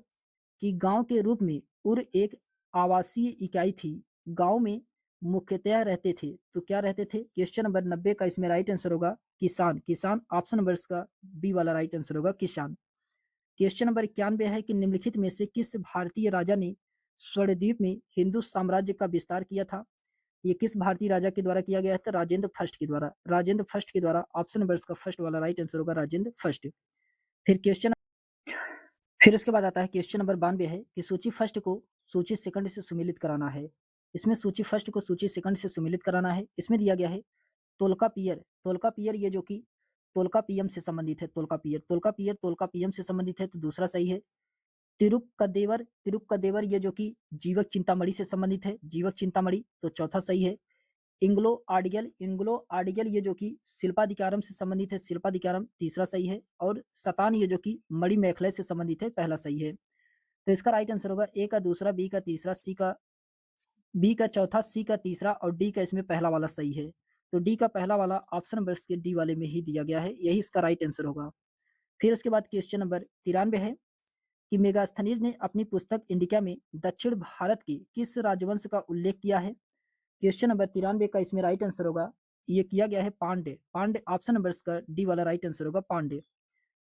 कि गांव के रूप में उर एक आवासीय इकाई थी। गांव में मुख्यतः रहते थे, तो क्या रहते थे? क्वेश्चन नंबर 90 का इसमें राइट आंसर होगा किसान। किसान, ऑप्शन नंबर इसका बी वाला राइट आंसर होगा, किसान। क्वेश्चन नंबर 91 है कि निम्नलिखित में से किस भारतीय राजा ने स्वर्णद्वीप में हिंदू साम्राज्य का विस्तार किया था? ये किस भारतीय राजा के द्वारा किया गया था? राजेंद्र फर्स्ट के द्वारा। राजेंद्र फर्स्ट के द्वारा। ऑप्शन नंबर इसका फर्स्ट वाला राइट आंसर होगा राजेंद्र फर्स्ट। फिर क्वेश्चन फिर उसके बाद आता है क्वेश्चन नंबर 92 है कि सूची फर्स्ट को सूची सेकंड से सुमेलित कराना है। इसमें सूची फर्स्ट को सूची सेकंड से सुमेलित कराना है। इसमें दिया गया है तोल्कापियर। तोल्कापियर ये जो कि तोल्कापियम से संबंधित है। तोल्कापियर तोल्कापियर तोल्कापियम से संबंधित है, तो दूसरा सही है। तिरुक्कदेवर तिरुक्कदेवर ये जो कि जीवक चिंतामणि से संबंधित है। जीवक चिंतामणि, तो चौथा सही है। इंग्लो आर्डिगल ये जो कि शिल्पाधिकारम से संबंधित है। शिल्पाधिकारम तीसरा सही है। और सतान ये जो कि मणिमेखले से संबंधित है, पहला सही है। तो इसका राइट आंसर होगा ए का दूसरा, बी का तीसरा, बी का चौथा, सी का तीसरा और डी का इसमें पहला वाला सही है। तो डी का पहला वाला ऑप्शन नंबर के डी वाले में ही दिया गया है, यही इसका राइट आंसर होगा। फिर उसके बाद क्वेश्चन नंबर 93 है कि मेगास्थनीज ने अपनी पुस्तक इंडिका में दक्षिण भारत के किस राजवंश का उल्लेख किया है? क्वेश्चन नंबर 93 का इसमें राइट आंसर होगा, ये किया गया है पांडे। पांडे ऑप्शन नंबर का डी वाला राइट आंसर होगा पांडे।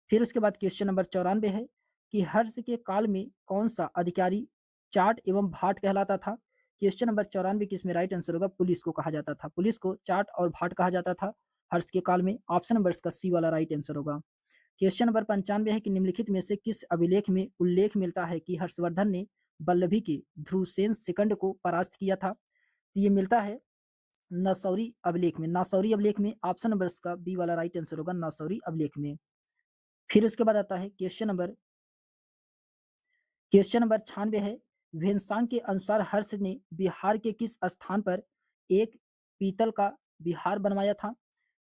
फिर उसके बाद क्वेश्चन नंबर 94 है कि हर्ष के काल में कौन सा अधिकारी चाट एवं भाट कहलाता था? क्वेश्चन नंबर 94 की इसमें राइट आंसर होगा पुलिस को कहा जाता था। पुलिस को चाट और भाट कहा जाता था हर्ष के काल में। ऑप्शन नंबर का सी वाला राइट आंसर होगा। क्वेश्चन नंबर 95 है कि निम्नलिखित में से किस अभिलेख में उल्लेख मिलता है कि हर्षवर्धन ने वल्लभी के ध्रुवसेन सेकंड को परास्त किया था? तो ये मिलता है नसौरी अभिलेख में। नासौरी अभिलेख में ऑप्शन नंबर का बी वाला राइट आंसर होगा नासौरी अभिलेख में। फिर उसके बाद आता है क्वेश्चन नंबर 96 है वेन्सांग के अनुसार हर्ष ने बिहार के किस स्थान पर एक पीतल का विहार बनवाया था?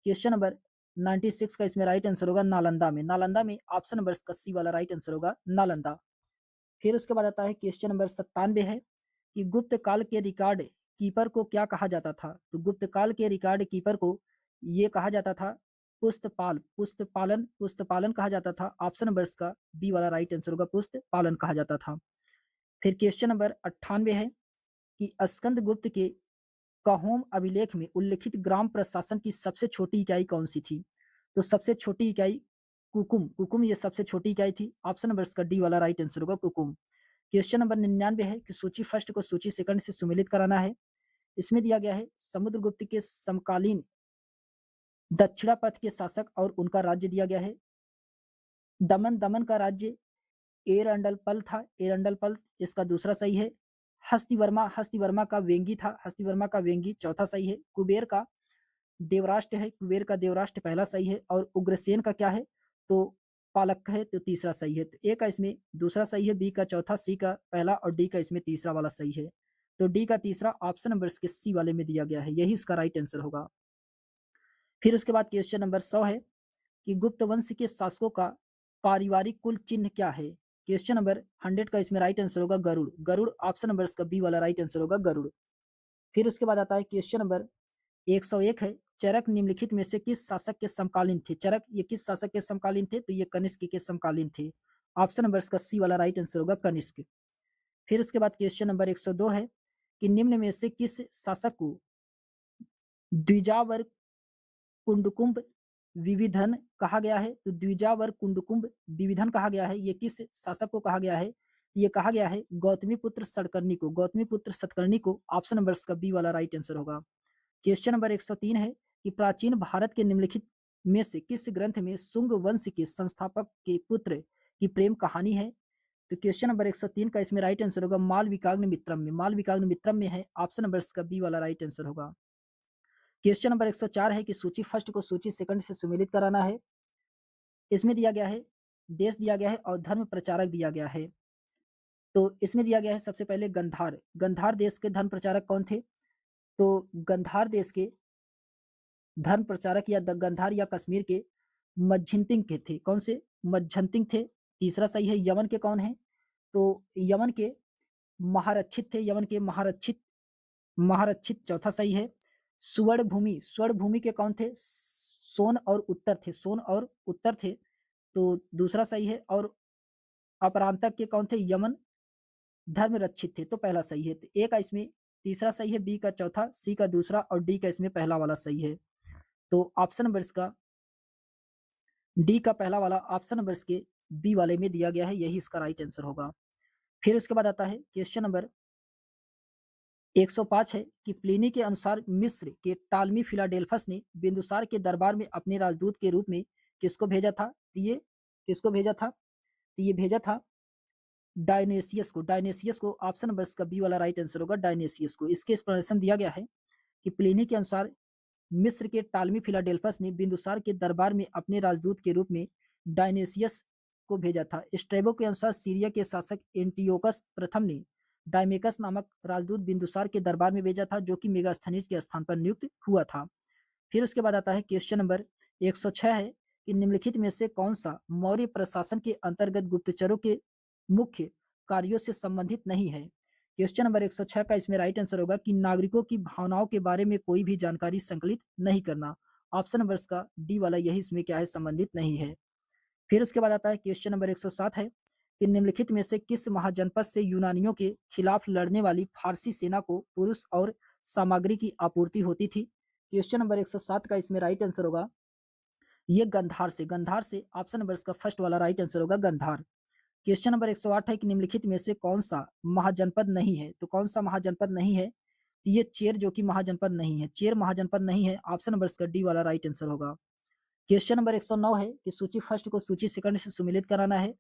क्वेश्चन नंबर 96 का इसमें राइट आंसर होगा नालंदा में। नालंदा में ऑप्शन नंबर का सी वाला राइट आंसर होगा नालंदा। फिर उसके बाद आता है क्वेश्चन नंबर 97 है कि गुप्त काल के रिकॉर्ड कीपर को क्या कहा जाता था? तो गुप्त काल के रिकॉर्ड कीपर को ये कहा जाता था पुस्तपालन कहा जाता था। ऑप्शन नंबर का बी वाला राइट आंसर होगा पुस्तपालन कहा जाता था। फिर क्वेश्चन नंबर 98 है कि स्कंद गुप्त के काहोम अभिलेख में उल्लिखित ग्राम प्रशासन की सबसे छोटी इकाई कौन सी थी? तो सबसे छोटी इकाई कुकुम ये सबसे छोटी इकाई थी। ऑप्शन नंबर का डी वाला राइट आंसर होगा कुकुम। क्वेश्चन नंबर 99 है कि सूची फर्स्ट को सूची सेकंड से सुमेलित कराना है। इसमें दिया गया है समुद्रगुप्त के समकालीन दक्षिणापथ के शासक और उनका राज्य दिया गया है। दमन का राज्य एरंडलपल था। एरंडलपल इसका दूसरा सही है। हस्तिवर्मा का वेंगी था। हस्तिवर्मा का वेंगी चौथा सही है। कुबेर का देवराष्ट्र पहला सही है। और उग्रसेन का क्या है? तो पालक है, तो तीसरा सही है। तो ए का इसमें दूसरा सही है, बी का चौथा, सी का पहला और डी का इसमें तीसरा वाला सही है। तो डी का तीसरा ऑप्शन नंबर इसके सी वाले में दिया गया है, यही इसका राइट आंसर होगा। फिर उसके बाद क्वेश्चन नंबर 100 है कि गुप्त वंश के शासकों का पारिवारिक कुल चिन्ह क्या है? क्वेश्चन नंबर 100 का इसमें राइट आंसर होगा गरुड़। गरुड़ ऑप्शन नंबर इसका बी वाला राइट आंसर होगा गरुड़। फिर उसके बाद आता है क्वेश्चन नंबर 101 है चरक निम्नलिखित में से किस शासक के समकालीन थे? चरक ये किस शासक के समकालीन थे? तो ये कनिष्क के समकालीन थे। ऑप्शन नंबर इसका सी वाला राइट आंसर होगा कनिष्क। फिर उसके बाद क्वेश्चन नंबर 102 है कि निम्न में से किस शासक को द्विजावर कुंडकुंभ विविधन कहा गया है? तो द्विजावर कुंडकुंभ विविधन कहा गया है, ये किस शासक को कहा गया है? ये कहा गया है गौतमी पुत्र सतकर्णी को। गौतमी पुत्र सतकर्णी को ऑप्शन नंबर का बी वाला राइट आंसर होगा। क्वेश्चन नंबर 103 है कि प्राचीन भारत के निम्नलिखित में से किस ग्रंथ में शुंग वंश के संस्थापक के पुत्र की प्रेम कहानी है? तो क्वेश्चन नंबर 103 का इसमें राइट आंसर होगा मालविकाग्नि मित्रम में। मालविकाग्नि मित्रम में है, ऑप्शन नंबर का बी वाला राइट आंसर होगा। क्वेश्चन नंबर 104 है कि सूची फर्स्ट को सूची सेकंड से सुमेलित कराना है। इसमें दिया गया है देश दिया गया है और धर्म प्रचारक दिया गया है। तो इसमें दिया गया है सबसे पहले गंधार। गंधार देश के धर्म प्रचारक कौन थे? तो गंधार देश के धर्म प्रचारक या गंधार या कश्मीर के मज्झिंतिंग के थे। कौन से? मज्झंतिंग थे। तीसरा सही है। यमन के कौन है? तो यमन के महारक्षित थे। यमन के महारक्षित चौथा सही है। स्वर्ण भूमि के कौन थे? सोन और उत्तर थे। सोन और उत्तर थे, तो दूसरा सही है। और अपरांतक के कौन थे? यमन धर्म रक्षित थे, तो पहला सही है। तो ए का इसमें तीसरा सही है, बी का चौथा, सी का दूसरा और डी का इसमें पहला वाला सही है। तो ऑप्शन नंबर इसका डी का पहला वाला ऑप्शन नंबर इसके बी वाले में दिया गया है, यही इसका राइट आंसर होगा। फिर उसके बाद आता है क्वेश्चन नंबर 105 है कि प्लिनी के अनुसार मिस्र के टालमी फिलाडेल्फस ने बिंदुसार के दरबार में अपने राजदूत के रूप में किसको भेजा था? तो ये किसको भेजा था? तो ये भेजा था डायनेसियस को। डायनेसियस को ऑप्शन नंबर इसका बी वाला राइट आंसर होगा, डायनेसियस को। इसके एक्सप्लेनेशन दिया गया है कि प्लिनी के अनुसार मिस्र के टालमी फिलाडेल्फस ने बिंदुसार के दरबार में अपने राजदूत के रूप में डायनेसियस को भेजा था। स्ट्रेबो के अनुसार सीरिया के शासक एंटियोकस प्रथम ने डायमेकस नामक राजदूत बिंदुसार के दरबार में भेजा था, जो कि मेगास्थनीज के स्थान पर नियुक्त हुआ था। फिर उसके बाद आता है क्वेश्चन नंबर 106 है कि निम्नलिखित में से कौन सा मौर्य प्रशासन के अंतर्गत गुप्तचरों के मुख्य कार्यों से संबंधित नहीं है? क्वेश्चन नंबर 106 का इसमें राइट आंसर होगा कि नागरिकों की भावनाओं के बारे में कोई भी जानकारी संकलित नहीं करना। ऑप्शन नंबर इसका डी वाला यही इसमें क्या है, संबंधित नहीं है। फिर उसके बाद आता है क्वेश्चन नंबर 107 है कि निम्नलिखित में से किस महाजनपद से यूनानियों के खिलाफ लड़ने वाली फारसी सेना को पुरुष और सामग्री की आपूर्ति होती थी? क्वेश्चन नंबर 107 का इसमें राइट आंसर होगा ये गंधार से। गंधार से ऑप्शन नंबर इसका फर्स्ट वाला राइट आंसर होगा, गंधार। क्वेश्चन नंबर 108 है कि निम्नलिखित में से कौन सा महाजनपद नहीं है? तो कौन सा महाजनपद नहीं है? तो ये चेर जो कि महाजनपद नहीं है, चेर महाजनपद नहीं है। ऑप्शन नंबर इसका डी वाला राइट आंसर होगा। क्वेश्चन नंबर 109 है कि सूची फर्स्ट को सूची सेकंड से सुमेलित कराना है।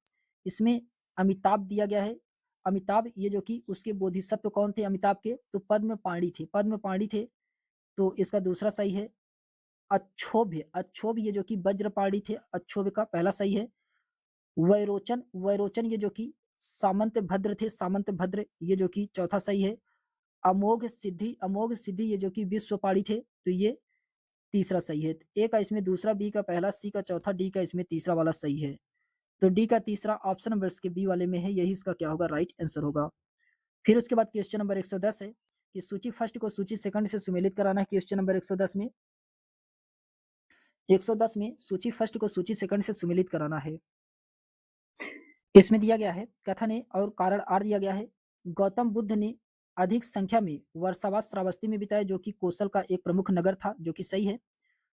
इसमें अमिताभ दिया गया है। अमिताभ ये जो कि उसके बोधिसत्व कौन थे अमिताभ के? तो पद्म पाणी थे, पद्म पाणी थे। तो इसका दूसरा सही है। अच्छोभ्य, अच्छोभ्य ये जो कि वज्रपाणी थे, अच्छोभ्य का पहला सही है। वैरोचन, वैरोचन ये जो कि सामंत भद्र थे, सामंत भद्र ये जो कि चौथा सही है। अमोघ सिद्धि, अमोघ सिद्धि ये जो कि विश्वपाणी थे, तो ये तीसरा सही है। ए का इसमें दूसरा, बी का पहला, सी का चौथा, डी का इसमें तीसरा वाला सही है। तो डी का तीसरा ऑप्शन नंबर इसके बी वाले में है, यही इसका क्या होगा, राइट आंसर होगा। फिर उसके बाद क्वेश्चन नंबर 110 है कि सूची फर्स्ट को सूची सेकंड से सुमेलित कराना है। क्वेश्चन नंबर 110 में सूची फर्स्ट को सूची सेकंड से सुमेलित कराना है। इसमें दिया गया है कथन ए और कारण आर दिया गया है। गौतम बुद्ध ने अधिक संख्या में वर्षावास श्रावस्ती में बिताया, जो कि कौशल का एक प्रमुख नगर था, जो कि सही है।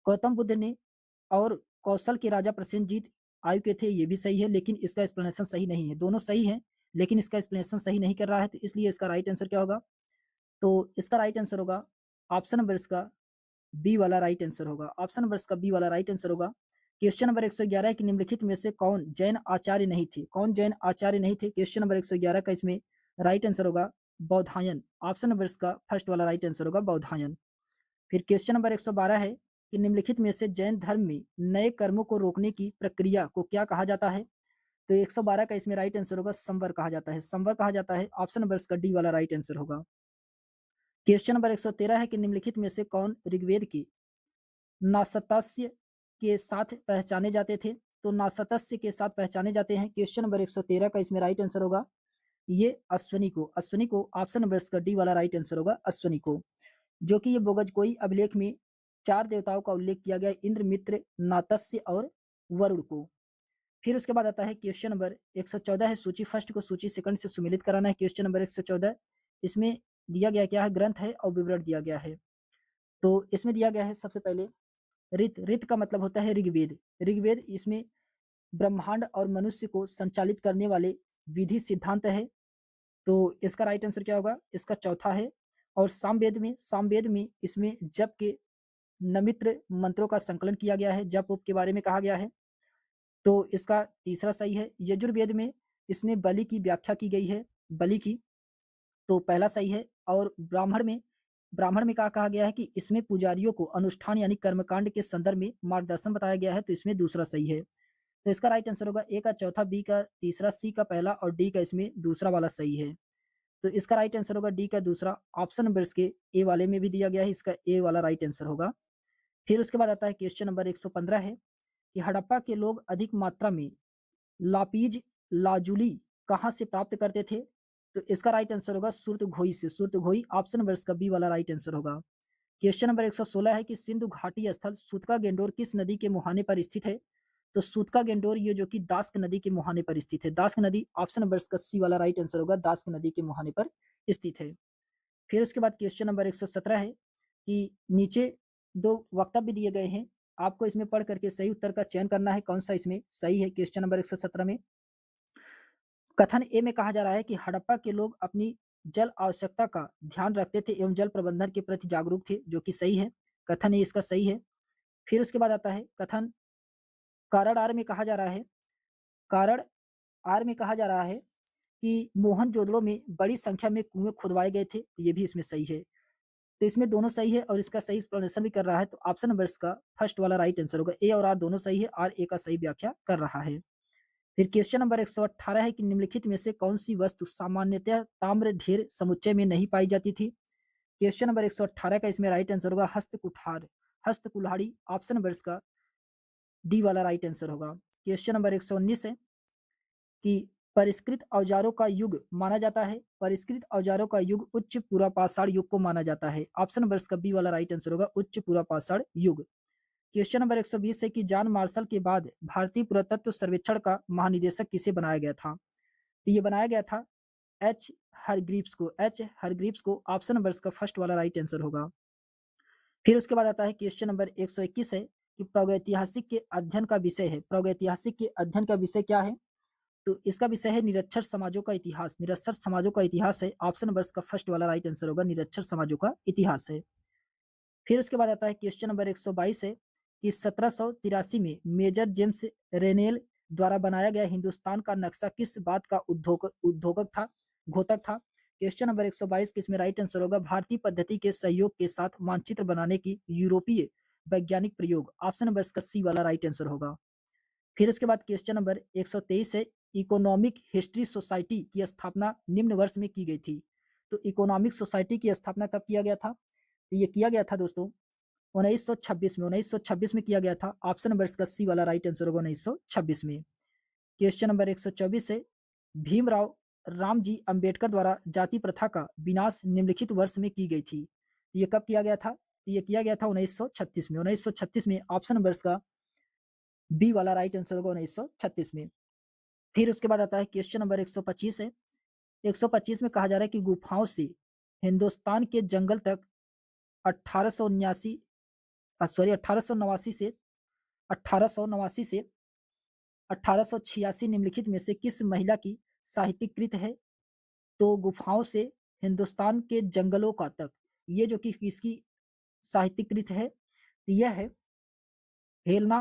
गौतम बुद्ध ने और कौशल के राजा प्रसेनजीत आयु के थे, ये भी सही है, लेकिन इसका एक्सप्लेनेशन सही नहीं है। दोनों सही है लेकिन इसका एक्सप्लेनेशन सही नहीं कर रहा है, तो इसलिए इसका राइट आंसर क्या होगा? तो इसका राइट आंसर होगा ऑप्शन नंबर इसका बी वाला राइट आंसर होगा। ऑप्शन नंबर इसका बी वाला राइट आंसर होगा। क्वेश्चन नंबर 111 है कि निम्नलिखित में से कौन जैन आचार्य नहीं थे? कौन जैन आचार्य नहीं थे? क्वेश्चन नंबर 111 का इसमें राइट आंसर होगा बौधायन। ऑप्शन नंबर इसका फर्स्ट वाला राइट आंसर होगा, बौधायन। फिर क्वेश्चन नंबर 112 है कि निम्नलिखित में से जैन धर्म में नए कर्मों को रोकने की प्रक्रिया को क्या कहा जाता है? तो 112 का इसमें राइट आंसर होगा संवर कहा जाता है, संवर कहा जाता है। ऑप्शन नंबर इसका डी वाला राइट आंसर होगा। क्वेश्चन नंबर 113 है कि निम्नलिखित में से कौन ऋग्वेद की नासतस्य के साथ पहचाने जाते थे? तो नासतस्य के साथ पहचाने जाते हैं। क्वेश्चन नंबर 113 का इसमें राइट आंसर होगा ये अश्वनी को, अश्वनी को। ऑप्शन नंबर इसका डी वाला राइट आंसर होगा, अश्वनी को। जो कि ये बोगजकोई अभिलेख में 4 देवताओं का उल्लेख किया गया, इंद्र, मित्र, नातस्य और वरुण को। फिर उसके बाद आता है क्वेश्चन नंबर 114 है, सूची फर्स्ट को सूची सेकंड से सुमेलित कराना है। क्वेश्चन नंबर 114 इसमें दिया गया क्या है, ग्रंथ है और विवरण दिया गया है। तो इसमें दिया गया है सबसे पहले ऋत, ऋत का मतलब होता है ऋग्वेद। ऋग्वेद इसमें ब्रह्मांड और मनुष्य को संचालित करने वाले विधि सिद्धांत है, तो इसका राइट आंसर क्या होगा? इसका चौथा है। और सामवेद में इसमें जप के नमित्र मंत्रों का संकलन किया गया है, जप उप के बारे में कहा गया है, तो इसका तीसरा सही है। यजुर्वेद में इसमें बलि की व्याख्या की गई है, बलि की, तो पहला सही है। और ब्राह्मण में कहा गया है कि इसमें पुजारियों को अनुष्ठान यानी कर्मकांड के संदर्भ में मार्गदर्शन बताया गया है, तो इसमें दूसरा सही है। तो इसका राइट आंसर होगा ए का चौथा, बी का तीसरा, सी का पहला और डी का इसमें दूसरा वाला सही है। तो इसका राइट आंसर होगा डी का दूसरा। ऑप्शन नंबर इसके ए वाले में भी दिया गया है, इसका ए वाला राइट आंसर होगा। फिर उसके बाद आता है क्वेश्चन नंबर 115 है कि हड़प्पा के लोग अधिक मात्रा में लापीज लाजुली कहाँ से प्राप्त करते थे? तो इसका राइट आंसर होगा सुरतघोई से, सुरतघोई। ऑप्शन नंबर इसका बी वाला राइट आंसर होगा। क्वेश्चन नंबर 116 है कि सिंधु घाटी स्थल सूतका गेंडोर किस नदी के मुहाने पर स्थित है? तो सूतका गेंडोर ये जो कि दास्क नदी के मुहाने पर स्थित है, दास्क नदी। ऑप्शन नंबर इसका सी वाला राइट आंसर होगा, दास्क नदी के मुहाने पर स्थित है। फिर उसके बाद क्वेश्चन नंबर 117 है कि नीचे 2 वक्तव्य दिए गए हैं, आपको इसमें पढ़ करके सही उत्तर का चयन करना है, कौन सा इसमें सही है। क्वेश्चन नंबर 117 में कथन ए में कहा जा रहा है कि हड़प्पा के लोग अपनी जल आवश्यकता का ध्यान रखते थे एवं जल प्रबंधन के प्रति जागरूक थे, जो कि सही है। कथन ए इसका सही है। फिर उसके बाद आता है कथन कारण आर में कहा जा रहा है कारण आर में कहा जा रहा है कि मोहनजोदड़ो में बड़ी संख्या में कुएँ खुदवाए गए थे, तो ये भी इसमें सही है। तो इसमें दोनों सही है और इसका सही एक्सप्लेनेशन भी कर रहा है, तो ऑप्शन नंबर इसका फर्स्ट वाला राइट आंसर होगा। ए और आर दोनों सही है, आर ए का सही व्याख्या कर रहा है। फिर क्वेश्चन नंबर 118 है कि निम्नलिखित में से कौन-सी वस्तु सामान्यतः ताम्र ढेर समुच्चय में नहीं पाई जाती थी? क्वेश्चन नंबर 118 का इसमें राइट आंसर होगा हस्तकुठार, हस्तकुल्हाड़ी। ऑप्शन नंबर इसका डी वाला राइट आंसर होगा। क्वेश्चन नंबर 119 है कि परिष्कृत औजारों का युग माना जाता है। परिष्कृत औजारों का युग उच्च पुरापाषाण युग को माना जाता है। ऑप्शन नंबर इसका बी वाला राइट आंसर होगा उच्च पुरापाषाण युग। क्वेश्चन नंबर 120 है कि जॉन मार्शल के बाद भारतीय पुरातत्व सर्वेक्षण का महानिदेशक किसे बनाया गया था? तो ये बनाया गया था एच हरग्रीव्स को। एच हरग्रीव्स को। ऑप्शन नंबर इसका फर्स्ट वाला राइट आंसर होगा। फिर उसके बाद आता है क्वेश्चन नंबर 121 है कि प्रागैतिहासिक के अध्ययन का विषय है। प्रागैतिहासिक के अध्ययन का विषय क्या है? तो इसका विषय है निरक्षर समाजों का इतिहास। निरक्षर समाजों का इतिहास है। ऑप्शन नंबर इसका फर्स्ट वाला राइट आंसर होगा निरक्षर समाजों का इतिहास है। फिर उसके बाद आता है क्वेश्चन नंबर 122 है कि 1783 में मेजर जेम्स रेनेल द्वारा बनाया गया हिंदुस्तान का नक्शा किस बात का उद्योगक था घोतक था? क्वेश्चन नंबर 122 के इसमें राइट आंसर होगा भारतीय पद्धति के सहयोग के साथ मानचित्र बनाने की यूरोपीय वैज्ञानिक प्रयोग। ऑप्शन नंबर इसका सी वाला राइट आंसर होगा। फिर उसके बाद क्वेश्चन नंबर 123 है इकोनॉमिक हिस्ट्री सोसाइटी की स्थापना निम्न वर्ष में की गई थी। तो इकोनॉमिक सोसाइटी की स्थापना कब किया गया था? तो ये किया गया था दोस्तों 1926 में। 1926 में किया गया था। ऑप्शन नंबर इसका सी वाला राइट आंसर होगा 1926 में। क्वेश्चन नंबर 124 है भीमराव रामजी अंबेडकर द्वारा जाति प्रथा का विनाश निम्नलिखित वर्ष में की गई थी। तो ये कब किया गया था? तो ये किया गया था 1936 में। 1936 में। ऑप्शन नंबर इसका बी वाला राइट आंसर होगा 1936 में। फिर उसके बाद आता है क्वेश्चन नंबर 125 है। 125 में कहा जा रहा है कि गुफाओं से हिंदुस्तान के जंगल तक 1879 सॉरी 1889 से 1886 निम्नलिखित में से किस महिला की साहित्यिक कृत है? तो गुफाओं से हिंदुस्तान के जंगलों का तक, ये जो कि किसकी साहित्यिक कृत है? तो यह है हेलेना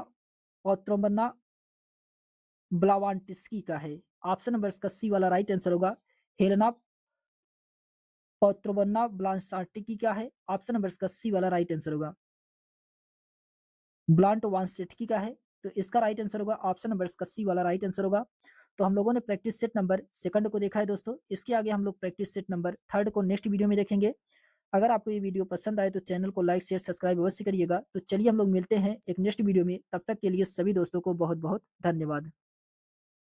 पौत्रोबना ब्लावांटिस्की का है। ऑप्शन नंबर इसका सी वाला राइट आंसर होगा हेलेना पौत्रोबना ब्लांसार्टिकी का है। ऑप्शन नंबर इसका सी वाला राइट आंसर होगा ब्लांट वांसेटकी का है। तो इसका राइट आंसर होगा ऑप्शन नंबर इसका सी वाला राइट आंसर होगा। तो हम लोगों ने प्रैक्टिस सेट नंबर सेकंड को देखा है दोस्तों। इसके आगे हम लोग प्रैक्टिस सेट नंबर थर्ड को नेक्स्ट वीडियो में देखेंगे। अगर आपको ये वीडियो पसंद आए तो चैनल को लाइक शेयर सब्सक्राइब अवश्य करिएगा। तो चलिए हम लोग मिलते हैं एक नेक्स्ट वीडियो में। तब तक के लिए सभी दोस्तों को बहुत बहुत धन्यवाद।